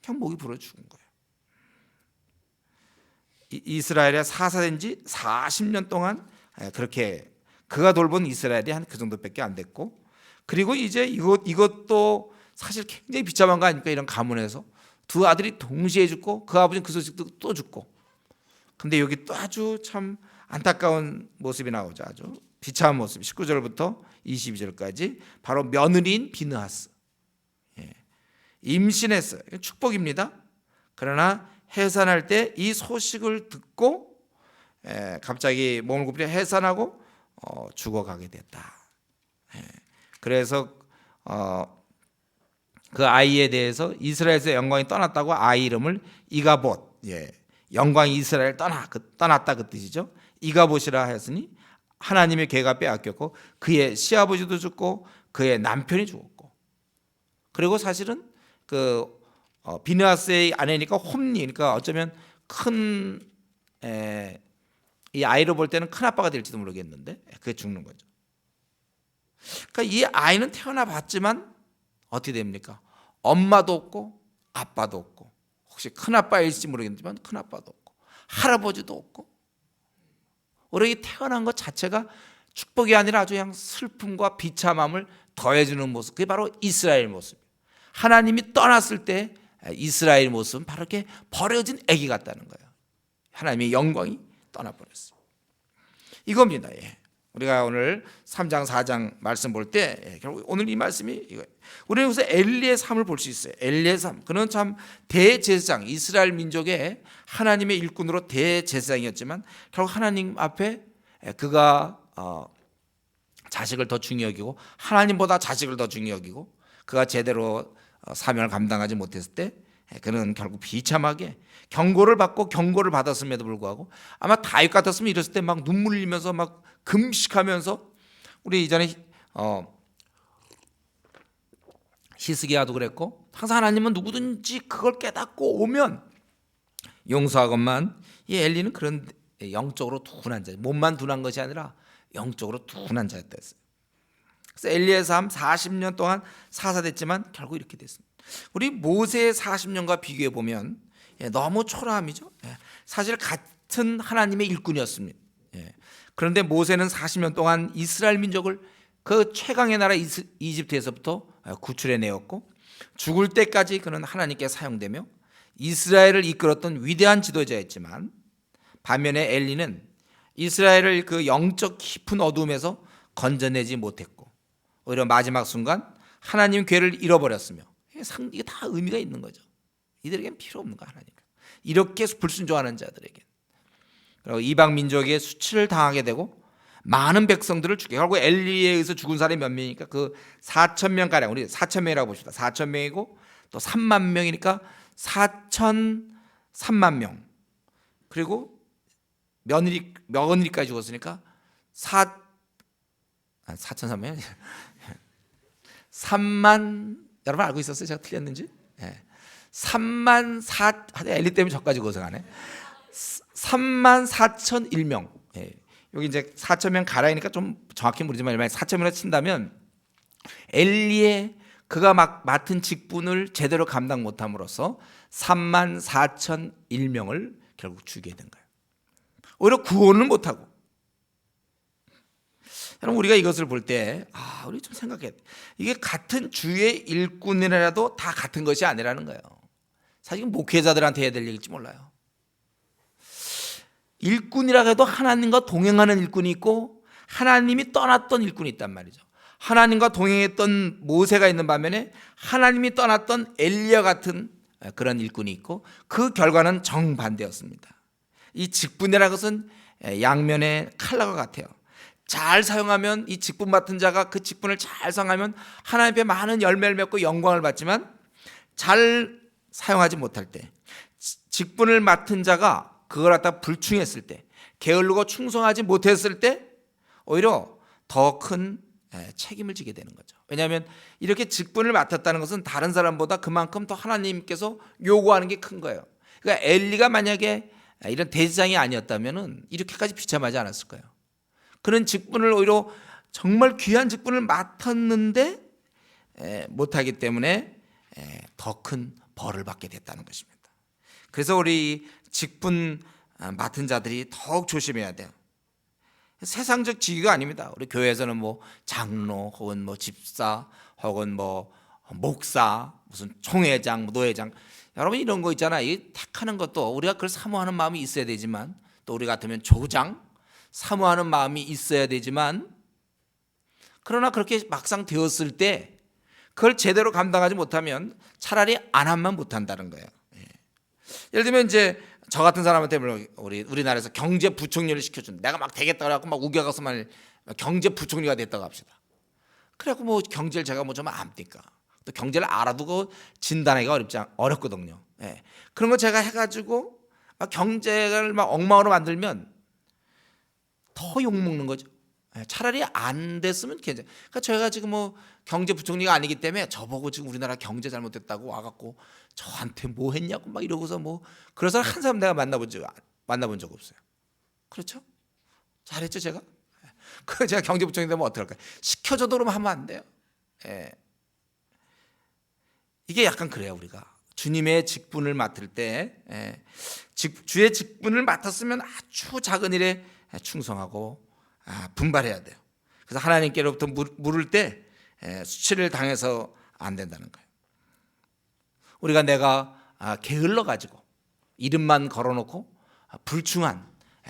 그냥 목이 부러져 죽은 거예요. 이스라엘에 사사된 지 40년 동안 그렇게 그가 돌본 이스라엘이 한 그 정도밖에 안 됐고 그리고 이제 이것도 사실 굉장히 비참한 거 아닙니까? 이런 가문에서 두 아들이 동시에 죽고 그 아버지는 그 소식도 또 죽고 근데 여기 또 아주 참 안타까운 모습이 나오죠. 아주 비참한 모습. 19절부터 22절까지 바로 며느리인 비느하스 임신했어요. 축복입니다. 그러나 해산할 때 이 소식을 듣고 갑자기 몸을 굽혀 해산하고 죽어가게 됐다. 그래서 그 아이에 대해서 이스라엘에서 영광이 떠났다고 아이 이름을 이가봇, 영광이 이스라엘 떠났다 그 뜻이죠. 이가봇이라 하였으니 하나님의 괴가 빼앗겼고 그의 시아버지도 죽고 그의 남편이 죽었고 그리고 사실은 그 비느하스의 아내니까 홈리, 그러니까 어쩌면 큰 이 아이로 볼 때는 큰 아빠가 될지도 모르겠는데 그게 죽는 거죠. 그러니까 이 아이는 태어나 봤지만 어떻게 됩니까? 엄마도 없고 아빠도 없고 혹시 큰 아빠일지 모르겠지만 큰 아빠도 없고 할아버지도 없고 우리 태어난 것 자체가 축복이 아니라 아주 그냥 슬픔과 비참함을 더해주는 모습. 그게 바로 이스라엘 모습이에요. 하나님이 떠났을 때 이스라엘 모습은 바로 이렇게 버려진 아기 같다는 거예요. 하나님의 영광이 떠나버렸어요. 이겁니다. 우리가 오늘 3장 4장 말씀 볼 때 결국 오늘 이 말씀이 이거예요. 우리는 여기서 엘리의 삶을 볼 수 있어요. 엘리의 삶. 그는 참 대제사장, 이스라엘 민족의 하나님의 일꾼으로 대제사장이었지만 결국 하나님 앞에 그가 자식을 더 중히 여기고 하나님보다 자식을 더 중히 여기고 그가 제대로 사명을 감당하지 못했을 때 그는 결국 비참하게 경고를 받고 경고를 받았음에도 불구하고 아마 다윗 같았으면 이랬을 때 막 눈물 흘리면서 막 금식하면서 우리 이전에 히스기야도 그랬고 항상 하나님은 누구든지 그걸 깨닫고 오면 용서하건만 이 엘리는 그런 영적으로 둔한 자, 몸만 둔한 것이 아니라 영적으로 둔한 자였다 했어요. 그래서 엘리의 삶 40년 동안 사사됐지만 결국 이렇게 됐습니다. 우리 모세의 40년과 비교해 보면 너무 초라함이죠. 사실 같은 하나님의 일꾼이었습니다. 그런데 모세는 40년 동안 이스라엘 민족을 그 최강의 나라 이집트에서부터 구출해 내었고 죽을 때까지 그는 하나님께 사용되며 이스라엘을 이끌었던 위대한 지도자였지만, 반면에 엘리는 이스라엘을 그 영적 깊은 어두움에서 건져내지 못했고 오히려 마지막 순간 하나님 궤를 잃어버렸으며, 이게 다 의미가 있는 거죠. 이들에겐 필요 없는 거야, 하나님. 이렇게 불순종하는 자들에게. 그리고 이방 민족에게 수치를 당하게 되고 많은 백성들을 죽게. 결국 엘리에 의해서 죽은 사람이 몇 명이니까 그 4천 명 가량, 우리 4천 명이라고 봅시다. 4천 명이고 또 3만 명이니까 3만 명. 그리고 며느리까지 죽었으니까 4,300명. 3만, 여러분 알고 있었어요? 제가 틀렸는지? 네. 3만 4, 엘리 때문에 저까지 고생하네. 3만 4,001명. 예. 여기 이제 4,000명 가량이니까 좀 정확히 모르지만 4,000명을 친다면 엘리의 그가 맡은 직분을 제대로 감당 못함으로써 3만 4,001명을 결국 죽이게 된 거예요. 오히려 구원을 못하고. 여러분, 우리가 이것을 볼 때 우리 좀 생각해. 이게 같은 주의 일꾼이라도 다 같은 것이 아니라는 거예요. 사실 목회자들한테 해야 될 얘기일지 몰라요. 일꾼이라 해도 하나님과 동행하는 일꾼이 있고 하나님이 떠났던 일꾼이 있단 말이죠. 하나님과 동행했던 모세가 있는 반면에 하나님이 떠났던 엘리야 같은 그런 일꾼이 있고, 그 결과는 정반대였습니다. 이 직분이라는 것은 양면의 칼날과 같아요. 잘 사용하면 이 직분 맡은 자가 그 직분을 잘 사용하면 하나님 앞에 많은 열매를 맺고 영광을 받지만, 잘 사용하지 못할 때, 직분을 맡은 자가 그걸 갖다 불충했을 때, 게을르고 충성하지 못했을 때 오히려 더 큰 책임을 지게 되는 거죠. 왜냐하면 이렇게 직분을 맡았다는 것은 다른 사람보다 그만큼 더 하나님께서 요구하는 게 큰 거예요. 그러니까 엘리가 만약에 이런 대지장이 아니었다면 이렇게까지 비참하지 않았을 거예요. 그런 직분을 오히려 정말 귀한 직분을 맡았는데 못하기 때문에 더 큰 벌을 받게 됐다는 것입니다. 그래서 우리 직분 맡은 자들이 더욱 조심해야 돼요. 세상적 직위가 아닙니다. 우리 교회에서는 뭐 장로 혹은 뭐 집사 혹은 뭐 목사, 무슨 총회장, 노회장, 여러분 이런 거 있잖아. 이 택하는 것도 우리가 그걸 사모하는 마음이 있어야 되지만, 또 우리 같으면 조장 사모하는 마음이 있어야 되지만, 그러나 그렇게 막상 되었을 때 그걸 제대로 감당하지 못하면 차라리 안 하면 못한다는 거예요. 예를 들면 이제 저 같은 사람한테 우리나라에서 경제부총리를 시켜준, 내가 막 되겠다 그래갖고 막 우겨가서만 경제부총리가 됐다고 합시다. 그래갖고 뭐 경제를 제가 뭐 좀 압니까? 또 경제를 알아두고 진단하기가 어렵거든요. 예. 그런 거 제가 해가지고 막 경제를 막 엉망으로 만들면 더 욕먹는 거죠. 차라리 안 됐으면 괜찮아요. 그러니까 저희가 지금 뭐 경제부총리가 아니기 때문에 저보고 지금 우리나라 경제 잘못됐다고 와갖고 저한테 뭐 했냐고 막 이러고서 뭐, 그래서 한 사람 내가 만나본 적 없어요. 그렇죠? 잘했죠 제가? 그 제가 경제부총리 되면 어떡할까요? 시켜줘도 그러면 하면 안 돼요. 이게 약간 그래요. 우리가 주님의 직분을 맡을 때 주의 직분을 맡았으면 아주 작은 일에 충성하고 분발해야 돼요. 그래서 하나님께로부터 물을 때 수치를 당해서 안 된다는 거예요. 우리가 내가 게을러 가지고 이름만 걸어놓고 불충한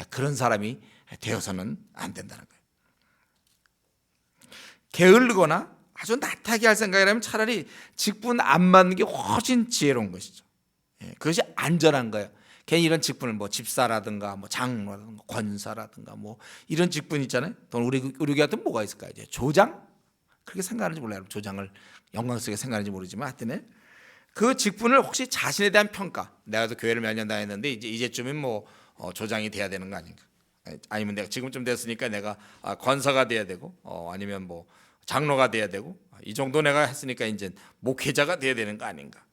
그런 사람이 되어서는 안 된다는 거예요. 게을르거나 아주 나태하게 할 생각이라면 차라리 직분 안 맡는 게 훨씬 지혜로운 것이죠. 그것이 안전한 거예요. 괜히 이런 직분을 뭐 집사라든가 뭐 장로라든가 권사라든가 뭐 이런 직분 있잖아요. 또 우리 교회한테 뭐가 있을까요? 이제 조장? 그렇게 생각하는지 몰라요. 조장을 영광스럽게 생각하는지 모르지만 하여튼 그 직분을 혹시 자신에 대한 평가, 내가 또 교회를 몇 년 다녔는데 이제쯤은 뭐 조장이 돼야 되는 거 아닌가? 아니면 내가 지금쯤 됐으니까 내가 권사가 돼야 되고 아니면 뭐 장로가 돼야 되고, 이 정도 내가 했으니까 이제 목회자가 돼야 되는 거 아닌가?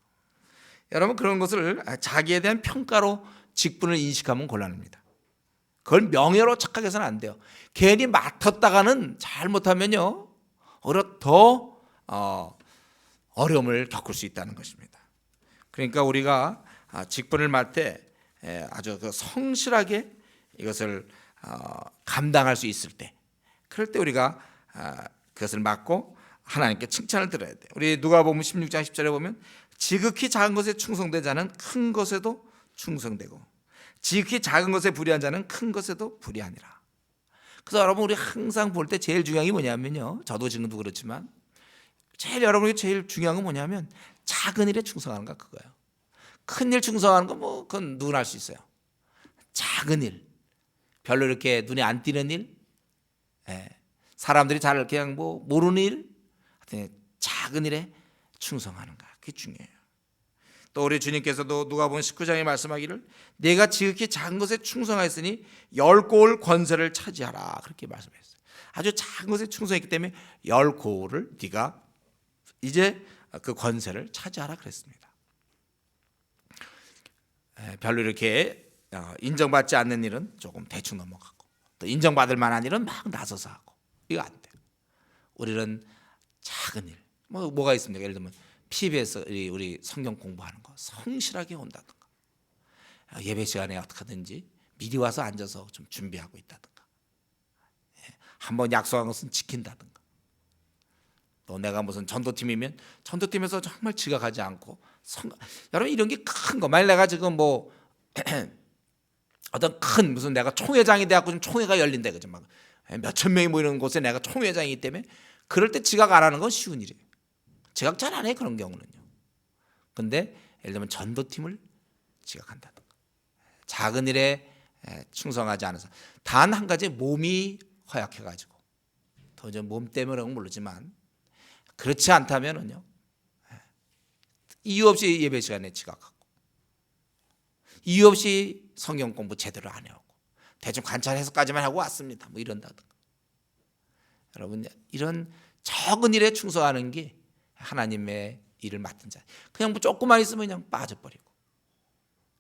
여러분, 그런 것을 자기에 대한 평가로 직분을 인식하면 곤란합니다. 그걸 명예로 착각해서는 안 돼요. 괜히 맡았다가는 잘못하면요 오히려 더 어려움을 겪을 수 있다는 것입니다. 그러니까 우리가 직분을 맡을 때 아주 성실하게 이것을 감당할 수 있을 때, 그럴 때 우리가 그것을 맡고 하나님께 칭찬을 드려야 돼요. 우리 누가복음 16장 10절에 보면 지극히 작은 것에 충성된 자는 큰 것에도 충성되고 지극히 작은 것에 불의한 자는 큰 것에도 불의하니라. 그래서 여러분, 우리 항상 볼 때 제일 중요한 게 뭐냐면요, 저도 지금도 그렇지만 여러분이 제일 중요한 건 뭐냐면 작은 일에 충성하는 거, 그거예요. 큰 일 충성하는 건 뭐 그건 누구나 할 수 있어요. 작은 일, 별로 이렇게 눈에 안 띄는 일, 사람들이 잘 그냥 뭐 모르는 일, 작은 일에 충성하는가, 그게 중요해요. 또 우리 주님께서도 누가복음 19장에 말씀하기를 내가 지극히 작은 것에 충성하였으니 10고을 권세를 차지하라, 그렇게 말씀했어요. 아주 작은 것에 충성했기 때문에 10고을을 네가 이제 그 권세를 차지하라 그랬습니다. 별로 이렇게 인정받지 않는 일은 조금 대충 넘어가고, 또 인정받을 만한 일은 막 나서서 하고, 이거 안 돼요. 우리는 작은 일, 뭐가 있습니까? 예를 들면 PBS 우리 성경 공부하는 거 성실하게 온다든가, 예배 시간에 어떻게 하든지 미리 와서 앉아서 좀 준비하고 있다든가, 한번 약속한 것은 지킨다든가, 또 내가 무슨 전도팀이면 전도팀에서 정말 지각하지 않고 여러분, 이런 게 큰 거. 만약 내가 지금 뭐 어떤 큰 무슨 내가 총회장이 돼갖고 좀 총회가 열린다, 그죠? 막 몇천 명이 모이는 곳에 내가 총회장이기 때문에 그럴 때 지각 안 하는 건 쉬운 일이에요. 지각 잘 안 해, 그런 경우는요. 근데 예를 들면 전도팀을 지각한다든가, 작은 일에 충성하지 않아서 단 한 가지 몸이 허약해가지고, 더 이제 몸 때문에는 모르지만 그렇지 않다면은요, 이유 없이 예배 시간에 지각하고, 이유 없이 성경 공부 제대로 안 해오고, 대충 관찰 해석까지만 하고 왔습니다, 뭐 이런다든가. 여러분, 이런 적은 일에 충성하는 게 하나님의 일을 맡은 자. 그냥 뭐 조금만 있으면 그냥 빠져버리고,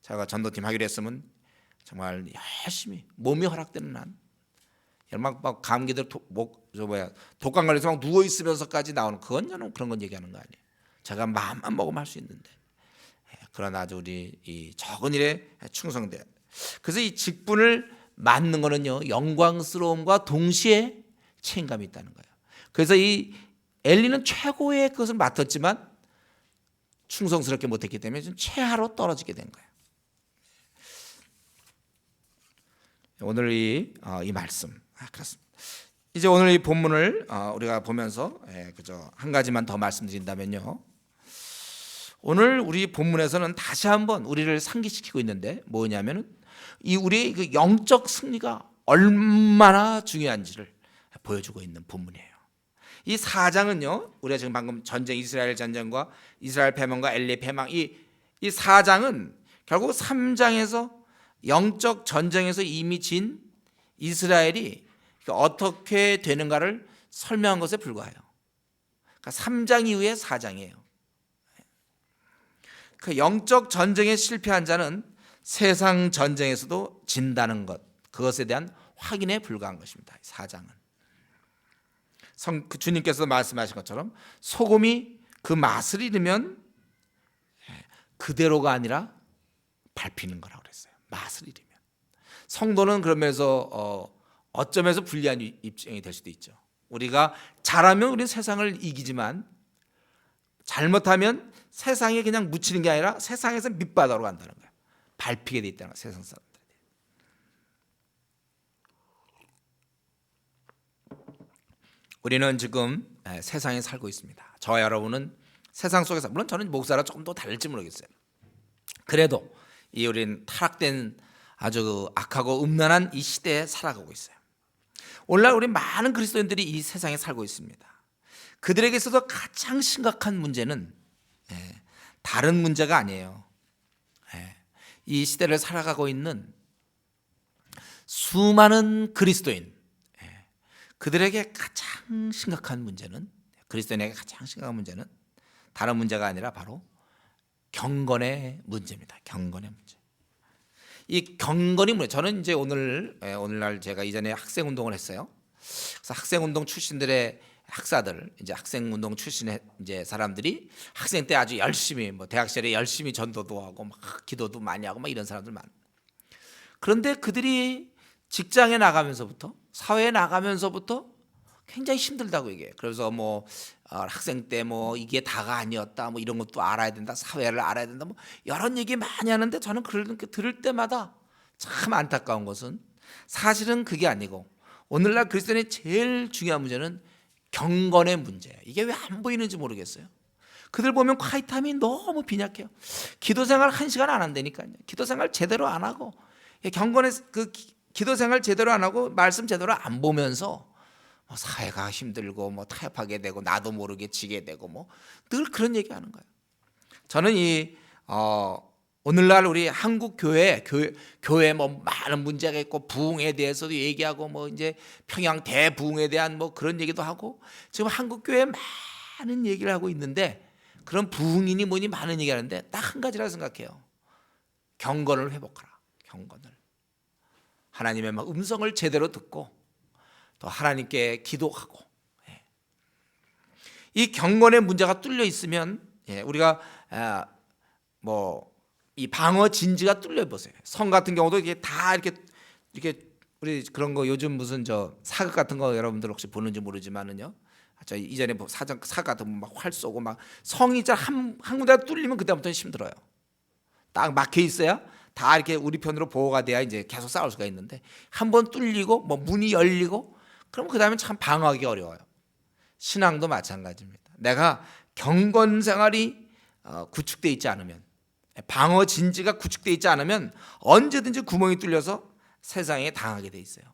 제가 전도팀 하기로 했으면 정말 열심히 몸이 허락되는 한 막 감기들 독감 걸려서 막 누워 있으면서까지 나오는, 그건 저는 그런 건 얘기하는 거 아니에요. 제가 마음만 먹으면 할 수 있는데, 그러나 아주 우리 이 적은 일에 충성돼야. 그래서 이 직분을 맡는 거는요, 영광스러움과 동시에 책임감이 있다는 거예요. 그래서 이 엘리는 최고의 그것을 맡았지만 충성스럽게 못했기 때문에 좀 최하로 떨어지게 된 거예요. 오늘 이 말씀, 그렇습니다. 이제 오늘 이 본문을 우리가 보면서 그저 한 가지만 더 말씀드린다면요, 오늘 우리 본문에서는 다시 한번 우리를 상기시키고 있는데 뭐냐면은 이 우리의 그 영적 승리가 얼마나 중요한지를 보여주고 있는 본문이에요. 이 4장은요, 우리가 지금 방금 전쟁, 이스라엘 전쟁과 이스라엘 패망과 엘리 패망, 이 4장은 결국 3장에서 영적 전쟁에서 이미 진 이스라엘이 어떻게 되는가를 설명한 것에 불과해요. 그러니까 3장 이후에 4장이에요. 그 영적 전쟁에 실패한 자는 세상 전쟁에서도 진다는 것, 그것에 대한 확인에 불과한 것입니다. 4장은 주님께서 말씀하신 것처럼 소금이 그 맛을 잃으면 그대로가 아니라 밟히는 거라고 그랬어요. 맛을 잃으면. 성도는 그러면서 어쩌면서 불리한 입장이 될 수도 있죠. 우리가 잘하면 우리는 세상을 이기지만 잘못하면 세상에 그냥 묻히는 게 아니라 세상에서 밑바닥으로 간다는 거예요. 밟히게 돼 있다는 거예요, 세상 사람들이. 우리는 지금 세상에 살고 있습니다. 저와 여러분은 세상 속에서, 물론 저는 목사라 조금 더 다를지 모르겠어요. 그래도 이 우리는 타락된 아주 악하고 음란한 이 시대에 살아가고 있어요. 오늘날 우리 많은 그리스도인들이 이 세상에 살고 있습니다. 그들에게 있어서 가장 심각한 문제는 다른 문제가 아니에요. 이 시대를 살아가고 있는 수많은 그리스도인, 그들에게 가장 심각한 문제는, 그리스도인에게 가장 심각한 문제는 다른 문제가 아니라 바로 경건의 문제입니다. 경건의 문제. 이 경건이 뭐예요? 저는 이제 오늘날 제가 이전에 학생 운동을 했어요. 그래서 학생 운동 출신들의 학사들, 이제 학생 운동 출신의 이제 사람들이 학생 때 아주 열심히, 뭐 대학 시절에 열심히 전도도 하고 막 기도도 많이 하고 막 이런 사람들 많. 그런데 그들이 직장에 나가면서부터, 사회에 나가면서부터 굉장히 힘들다고 얘기해요. 그래서 뭐 학생 때 뭐 이게 다가 아니었다, 뭐 이런 것도 알아야 된다, 사회를 알아야 된다, 뭐 여러 얘기 많이 하는데 저는 그렇게 들을 때마다 참 안타까운 것은 사실은 그게 아니고 오늘날 그리스도인의 제일 중요한 문제는 경건의 문제예요. 이게 왜 안 보이는지 모르겠어요. 그들 보면 콰이타임이 너무 빈약해요. 기도 생활 1시간 안 한다니까요. 기도 생활 제대로 안 하고 경건의 기도 생활 제대로 안 하고 말씀 제대로 안 보면서 사회가 힘들고 뭐 타협하게 되고 나도 모르게 지게 되고 뭐 늘 그런 얘기하는 거예요. 저는 오늘날 우리 한국 교회 뭐 많은 문제가 있고 부흥에 대해서도 얘기하고 뭐 이제 평양 대부흥에 대한 뭐 그런 얘기도 하고 지금 한국 교회 많은 얘기를 하고 있는데 그런 부흥이니 뭐니 많은 얘기하는데 딱 한 가지라 생각해요. 경건을 회복하라. 경건을. 하나님의 음성을 제대로 듣고 또 하나님께 기도하고 이 경건의 문제가 뚫려 있으면 우리가 뭐 이 방어 진지가 뚫려 보세요. 성 같은 경우도 이게 다 이렇게 우리 그런 거 요즘 무슨 사극 같은 거 여러분들 혹시 보는지 모르지만은요. 저 이전에 사극 같은 거 막 활 쏘고 막 성이 한 군데 뚫리면 그다음부터는 힘들어요. 딱 막혀 있어야 다 이렇게 우리 편으로 보호가 돼야 이제 계속 싸울 수가 있는데 한번 뚫리고 뭐 문이 열리고 그럼 그다음에 참 방어하기 어려워요. 신앙도 마찬가지입니다. 내가 경건 생활이 구축돼 있지 않으면 방어 진지가 구축돼 있지 않으면 언제든지 구멍이 뚫려서 세상에 당하게 돼 있어요.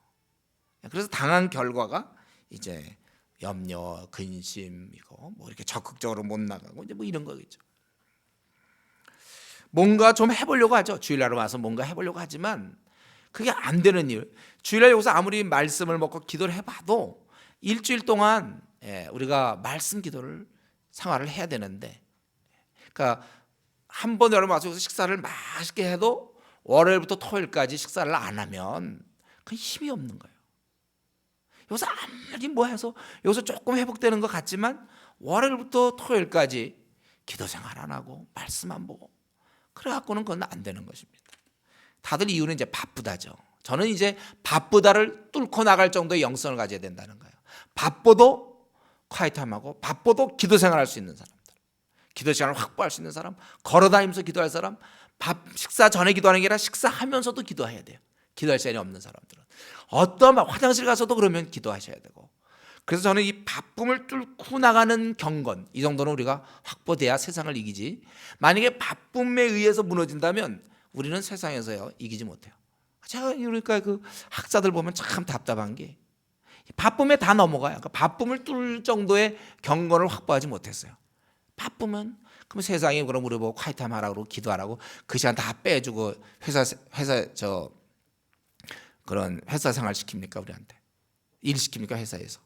그래서 당한 결과가 이제 염려, 근심이고 뭐 이렇게 적극적으로 못 나가고 이제 뭐 이런 거겠죠. 뭔가 좀 해보려고 하죠. 주일날 와서 뭔가 해보려고 하지만 그게 안 되는 일. 주일날 여기서 아무리 말씀을 먹고 기도를 해봐도 일주일 동안 우리가 말씀 기도를 생활을 해야 되는데, 그러니까 한 번 여러분 와서 식사를 맛있게 해도 월요일부터 토요일까지 식사를 안 하면 그 힘이 없는 거예요. 여기서 아무리 뭐 해서 여기서 조금 회복되는 것 같지만 월요일부터 토요일까지 기도 생활 안 하고 말씀 안 보고 그래갖고는 그건 안 되는 것입니다. 다들 이유는 이제 바쁘다죠. 저는 이제 바쁘다를 뚫고 나갈 정도의 영성을 가져야 된다는 거예요. 바빠도 콰이트함하고 바빠도 기도 생활할 수 있는 사람들, 기도 시간을 확보할 수 있는 사람, 걸어다니면서 기도할 사람, 식사 전에 기도하는 게 아니라 식사하면서도 기도해야 돼요. 기도할 시간이 없는 사람들은 어떤 화장실 가서도 그러면 기도하셔야 되고. 그래서 저는 이 바쁨을 뚫고 나가는 경건, 이 정도는 우리가 확보돼야 세상을 이기지, 만약에 바쁨에 의해서 무너진다면 우리는 세상에서요 이기지 못해요. 제가 그러니까 그 학자들 보면 참 답답한 게 바쁨에 다 넘어가요. 그러니까 바쁨을 뚫을 정도의 경건을 확보하지 못했어요. 바쁘면 그럼 세상에 그럼 우리 보고 콰이트함 하라고 기도하라고 그 시간 다 빼주고 회사 그런 회사 생활 시킵니까? 우리한테 일 시킵니까? 회사에서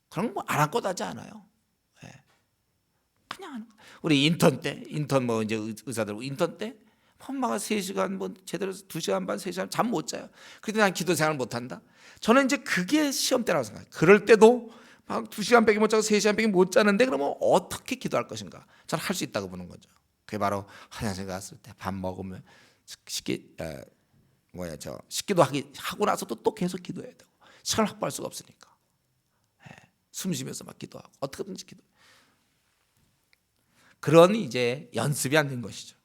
그런 거 아랑곳하지 않아요. 그냥 우리 인턴 뭐 이제 의사들 인턴 때 엄마가 3시간 뭐 제대로 2시간 반 3시간 잠 못 자요. 그런데 난 기도 생활 못 한다. 저는 이제 그게 시험 때라고 생각해요. 그럴 때도 막 2시간 밖에 못 자고 3시간 밖에 못 자는데 그러면 어떻게 기도할 것인가? 저는 할 수 있다고 보는 거죠. 그게 바로 화장실 갔을 때 밥 먹으면 식기도 하고 나서도 또 계속 기도해야 되고 시간을 확보할 수가 없으니까 숨 쉬면서 막 기도하고 어떻게든지 기도. 그런 이제 연습이 안 된 것이죠.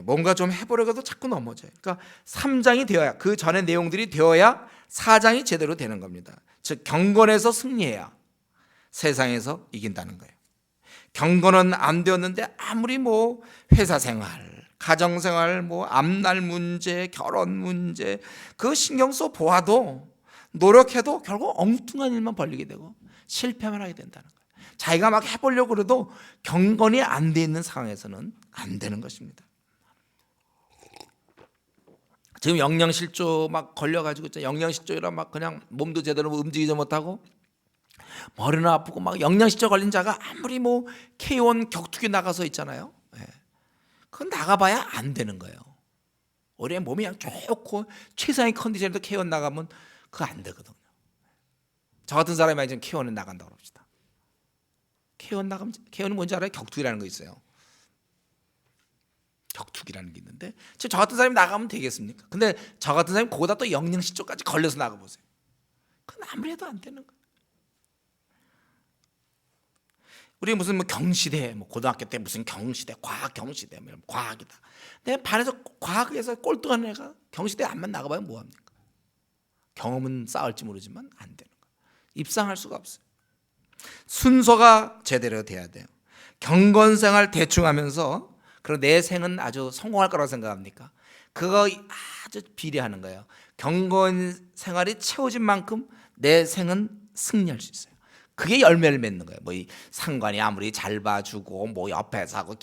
뭔가 좀 해보려고 해도 자꾸 넘어져요. 그러니까 3장이 되어야, 그 전의 내용들이 되어야 4장이 제대로 되는 겁니다. 즉 경건에서 승리해야 세상에서 이긴다는 거예요. 경건은 안 되었는데 아무리 뭐 회사 생활, 가정 생활, 뭐 앞날 문제, 결혼 문제 그 신경 써 보아도 노력해도 결국 엉뚱한 일만 벌리게 되고 실패만 하게 된다는 거예요. 자기가 막 해보려고 그래도 경건이 안 돼 있는 상황에서는 안 되는 것입니다. 지금 영양실조 막 걸려가지고 영양실조라 막 그냥 몸도 제대로 움직이지 못하고 머리는 아프고 막 영양실조 걸린 자가 아무리 뭐 K1 격투기 나가서 있잖아요. 그건 나가봐야 안 되는 거예요. 올해 몸이 그냥 좋고 최상의 컨디션에도 K1 나가면 그거 안 되거든요. 저 같은 사람이 지금 K1에 나간다고 합시다. K1 나가면 K1은 뭔지 알아요? 격투기라는 거 있어요. 격투기라는 게 있는데 저 같은 사람이 나가면 되겠습니까? 근데 저 같은 사람이 거기다 또 영양실조까지 걸려서 나가보세요. 그건 아무리 해도 안 되는 거예요. 우리 무슨 뭐 경시대, 뭐 고등학교 때 무슨 경시대, 과학 경시대, 뭐 이런 과학이다. 내 반에서 과학에서 꼴등한 애가 경시대 안만 나가봐야 뭐 합니까? 경험은 쌓을지 모르지만 안 되는 거예요. 입상할 수가 없어요. 순서가 제대로 돼야 돼요. 경건생활 대충 하면서 그리고 내 생은 아주 성공할 거라고 생각합니까? 그거 아주 비례하는 거예요. 경건생활이 채워진 만큼 내 생은 승리할 수 있어요. 그게 열매를 맺는 거예요. 뭐 이 상관이 아무리 잘 봐주고 뭐 옆에서 하고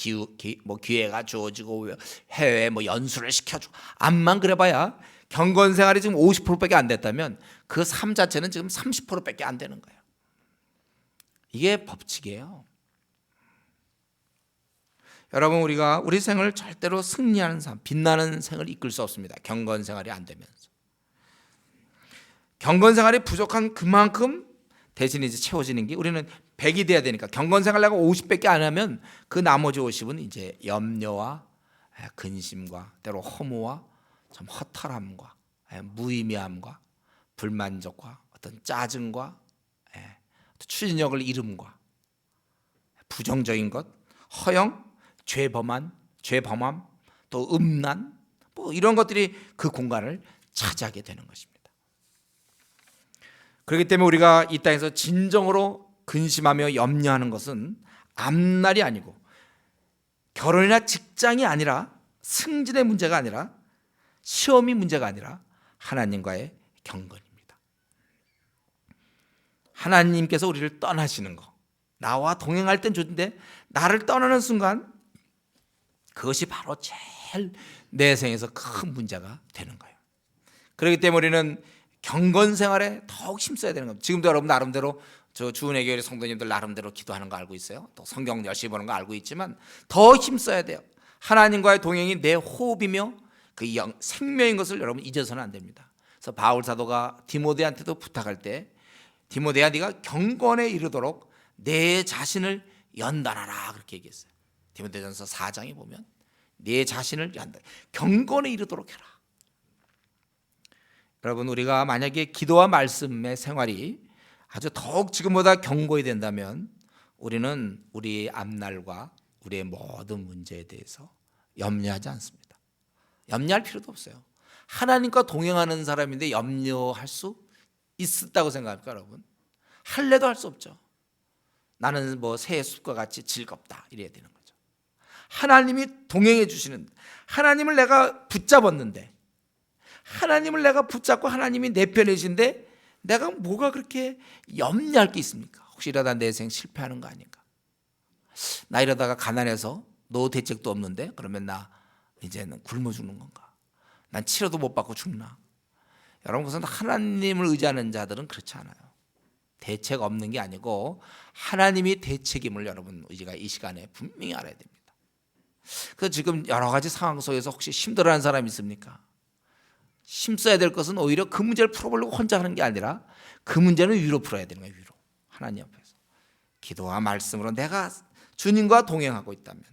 뭐 기회가 주어지고 해외 뭐 연수를 시켜주고 암만 그래봐야 경건생활이 지금 50%밖에 안 됐다면 그 삶 자체는 지금 30%밖에 안 되는 거예요. 이게 법칙이에요. 여러분, 우리가 우리 생을 절대로 승리하는 삶, 빛나는 생을 이끌 수 없습니다. 경건생활이 안 되면서. 경건생활이 부족한 그만큼 대신 이제 채워지는 게 우리는 100이 돼야 되니까 경건생활 내가 50밖에 안 하면 그 나머지 50은 이제 염려와 근심과 때로 허무와 참 허탈함과 무의미함과 불만족과 어떤 짜증과 추진력을 잃음과 부정적인 것, 허영, 죄범함, 또 음란 뭐 이런 것들이 그 공간을 차지하게 되는 것입니다. 그렇기 때문에 우리가 이 땅에서 진정으로 근심하며 염려하는 것은 앞날이 아니고 결혼이나 직장이 아니라 승진의 문제가 아니라 시험이 문제가 아니라 하나님과의 경건입니다. 하나님께서 우리를 떠나시는 거, 나와 동행할 땐 좋은데 나를 떠나는 순간 그것이 바로 제일 내 생에서 큰 문제가 되는 거예요. 그렇기 때문에 우리는 경건 생활에 더욱 힘써야 되는 겁니다. 지금도 여러분 나름대로 저 주은혜 교회 성도님들 나름대로 기도하는 거 알고 있어요. 또 성경 열심히 보는 거 알고 있지만 더 힘써야 돼요. 하나님과의 동행이 내 호흡이며 그 생명인 것을 여러분 잊어서는 안 됩니다. 그래서 바울 사도가 디모데한테도 부탁할 때 디모데야 네가 경건에 이르도록 내 자신을 연단하라 그렇게 얘기했어요. 디모데전서 4장에 보면 내 자신을 연단, 경건에 이르도록 해라. 여러분, 우리가 만약에 기도와 말씀의 생활이 아주 더욱 지금보다 견고히 된다면 우리는 우리 앞날과 우리의 모든 문제에 대해서 염려하지 않습니다. 염려할 필요도 없어요. 하나님과 동행하는 사람인데 염려할 수 있었다고 생각합니까, 여러분? 할래도 할 수 없죠. 나는 뭐 새의 숲과 같이 즐겁다 이래야 되는 거죠. 하나님이 동행해 주시는, 하나님을 내가 붙잡았는데, 하나님을 내가 붙잡고 하나님이 내 편이신데 내가 뭐가 그렇게 염려할 게 있습니까? 혹시 이러다 내 생 실패하는 거 아닌가? 나 이러다가 가난해서 노후 대책도 없는데 그러면 나 이제는 굶어 죽는 건가? 난 치료도 못 받고 죽나? 여러분, 우선 하나님을 의지하는 자들은 그렇지 않아요. 대책 없는 게 아니고 하나님이 대책임을 여러분 우리가 이 시간에 분명히 알아야 됩니다. 그래서 지금 여러 가지 상황 속에서 혹시 힘들어하는 사람이 있습니까? 힘써야 될 것은 오히려 그 문제를 풀어보려고 혼자 하는 게 아니라 그 문제는 위로 풀어야 되는 거예요. 위로. 하나님 앞에서 기도와 말씀으로 내가 주님과 동행하고 있다면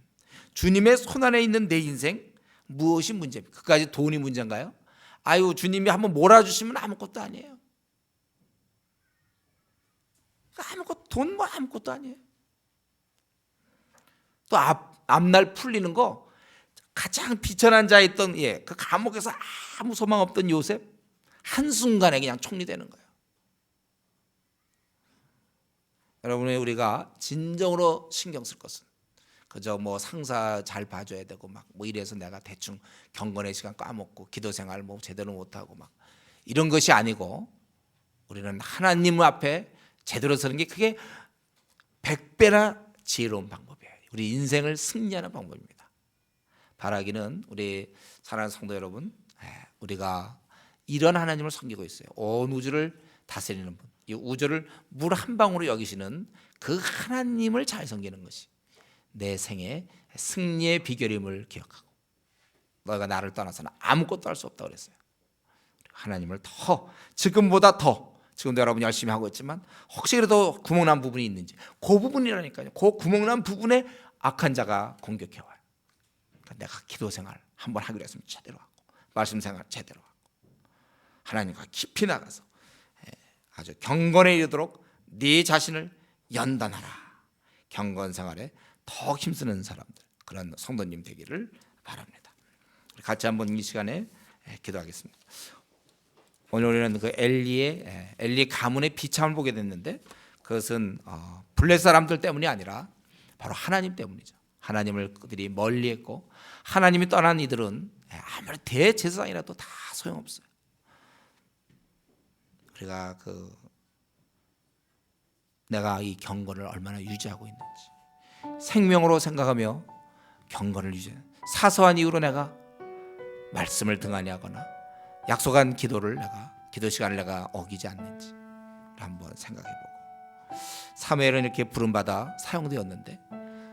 주님의 손안에 있는 내 인생 무엇이 문제입니까? 그까지 돈이 문제인가요? 아유, 주님이 한번 몰아주시면 아무것도 아니에요. 돈 뭐 아무것도 아니에요. 또 앞날 풀리는 거 가장 비천한 자에 있던 그 감옥에서 아무 소망 없던 요셉 한순간에 그냥 총리되는 거예요. 여러분, 우리가 진정으로 신경 쓸 것은 그저 뭐 상사 잘 봐줘야 되고 막 뭐 이래서 내가 대충 경건의 시간 까먹고 기도 생활 뭐 제대로 못하고 막 이런 것이 아니고 우리는 하나님 앞에 제대로 서는 게 그게 100배나 지혜로운 방법이에요. 우리 인생을 승리하는 방법입니다. 바라기는 우리 사랑하는 성도 여러분, 우리가 이런 하나님을 섬기고 있어요. 온 우주를 다스리는 분, 이 우주를 물 한 방울로 여기시는 그 하나님을 잘 섬기는 것이 내 생의 승리의 비결임을 기억하고, 너가 나를 떠나서는 아무것도 할 수 없다고 그랬어요. 하나님을 더, 지금보다 더, 지금도 여러분 열심히 하고 있지만 혹시 그래도 구멍난 부분이 있는지, 그 부분이라니까요. 그 구멍난 부분에 악한 자가 공격해와요. 내가 기도 생활 한번 하기로 했으면 제대로 하고 말씀 생활 제대로 하고 하나님과 깊이 나가서 아주 경건에 이르도록 네 자신을 연단하라. 경건 생활에 더 힘쓰는 사람들, 그런 성도님 되기를 바랍니다. 같이 한번 이 시간에 기도하겠습니다. 오늘 우리는 그 엘리 가문의 비참을 보게 됐는데 그것은 블레 사람들 때문이 아니라 바로 하나님 때문이죠. 하나님을 그들이 멀리했고 하나님이 떠난 이들은 아무리 대제사장이라도 다 소용없어요. 우리가 내가 이 경건을 얼마나 유지하고 있는지 생명으로 생각하며 경건을 유지해 사소한 이유로 내가 말씀을 등한히 하거나 약속한 기도 시간을 내가 어기지 않는지 한번 생각해보고 사무엘은 이렇게 부름받아 사용되었는데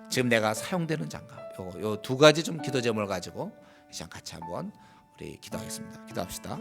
지금 내가 사용되는 장가 요 두 가지 좀 기도 제목을 가지고 이 시간 같이 한번 우리 기도하겠습니다. 기도합시다.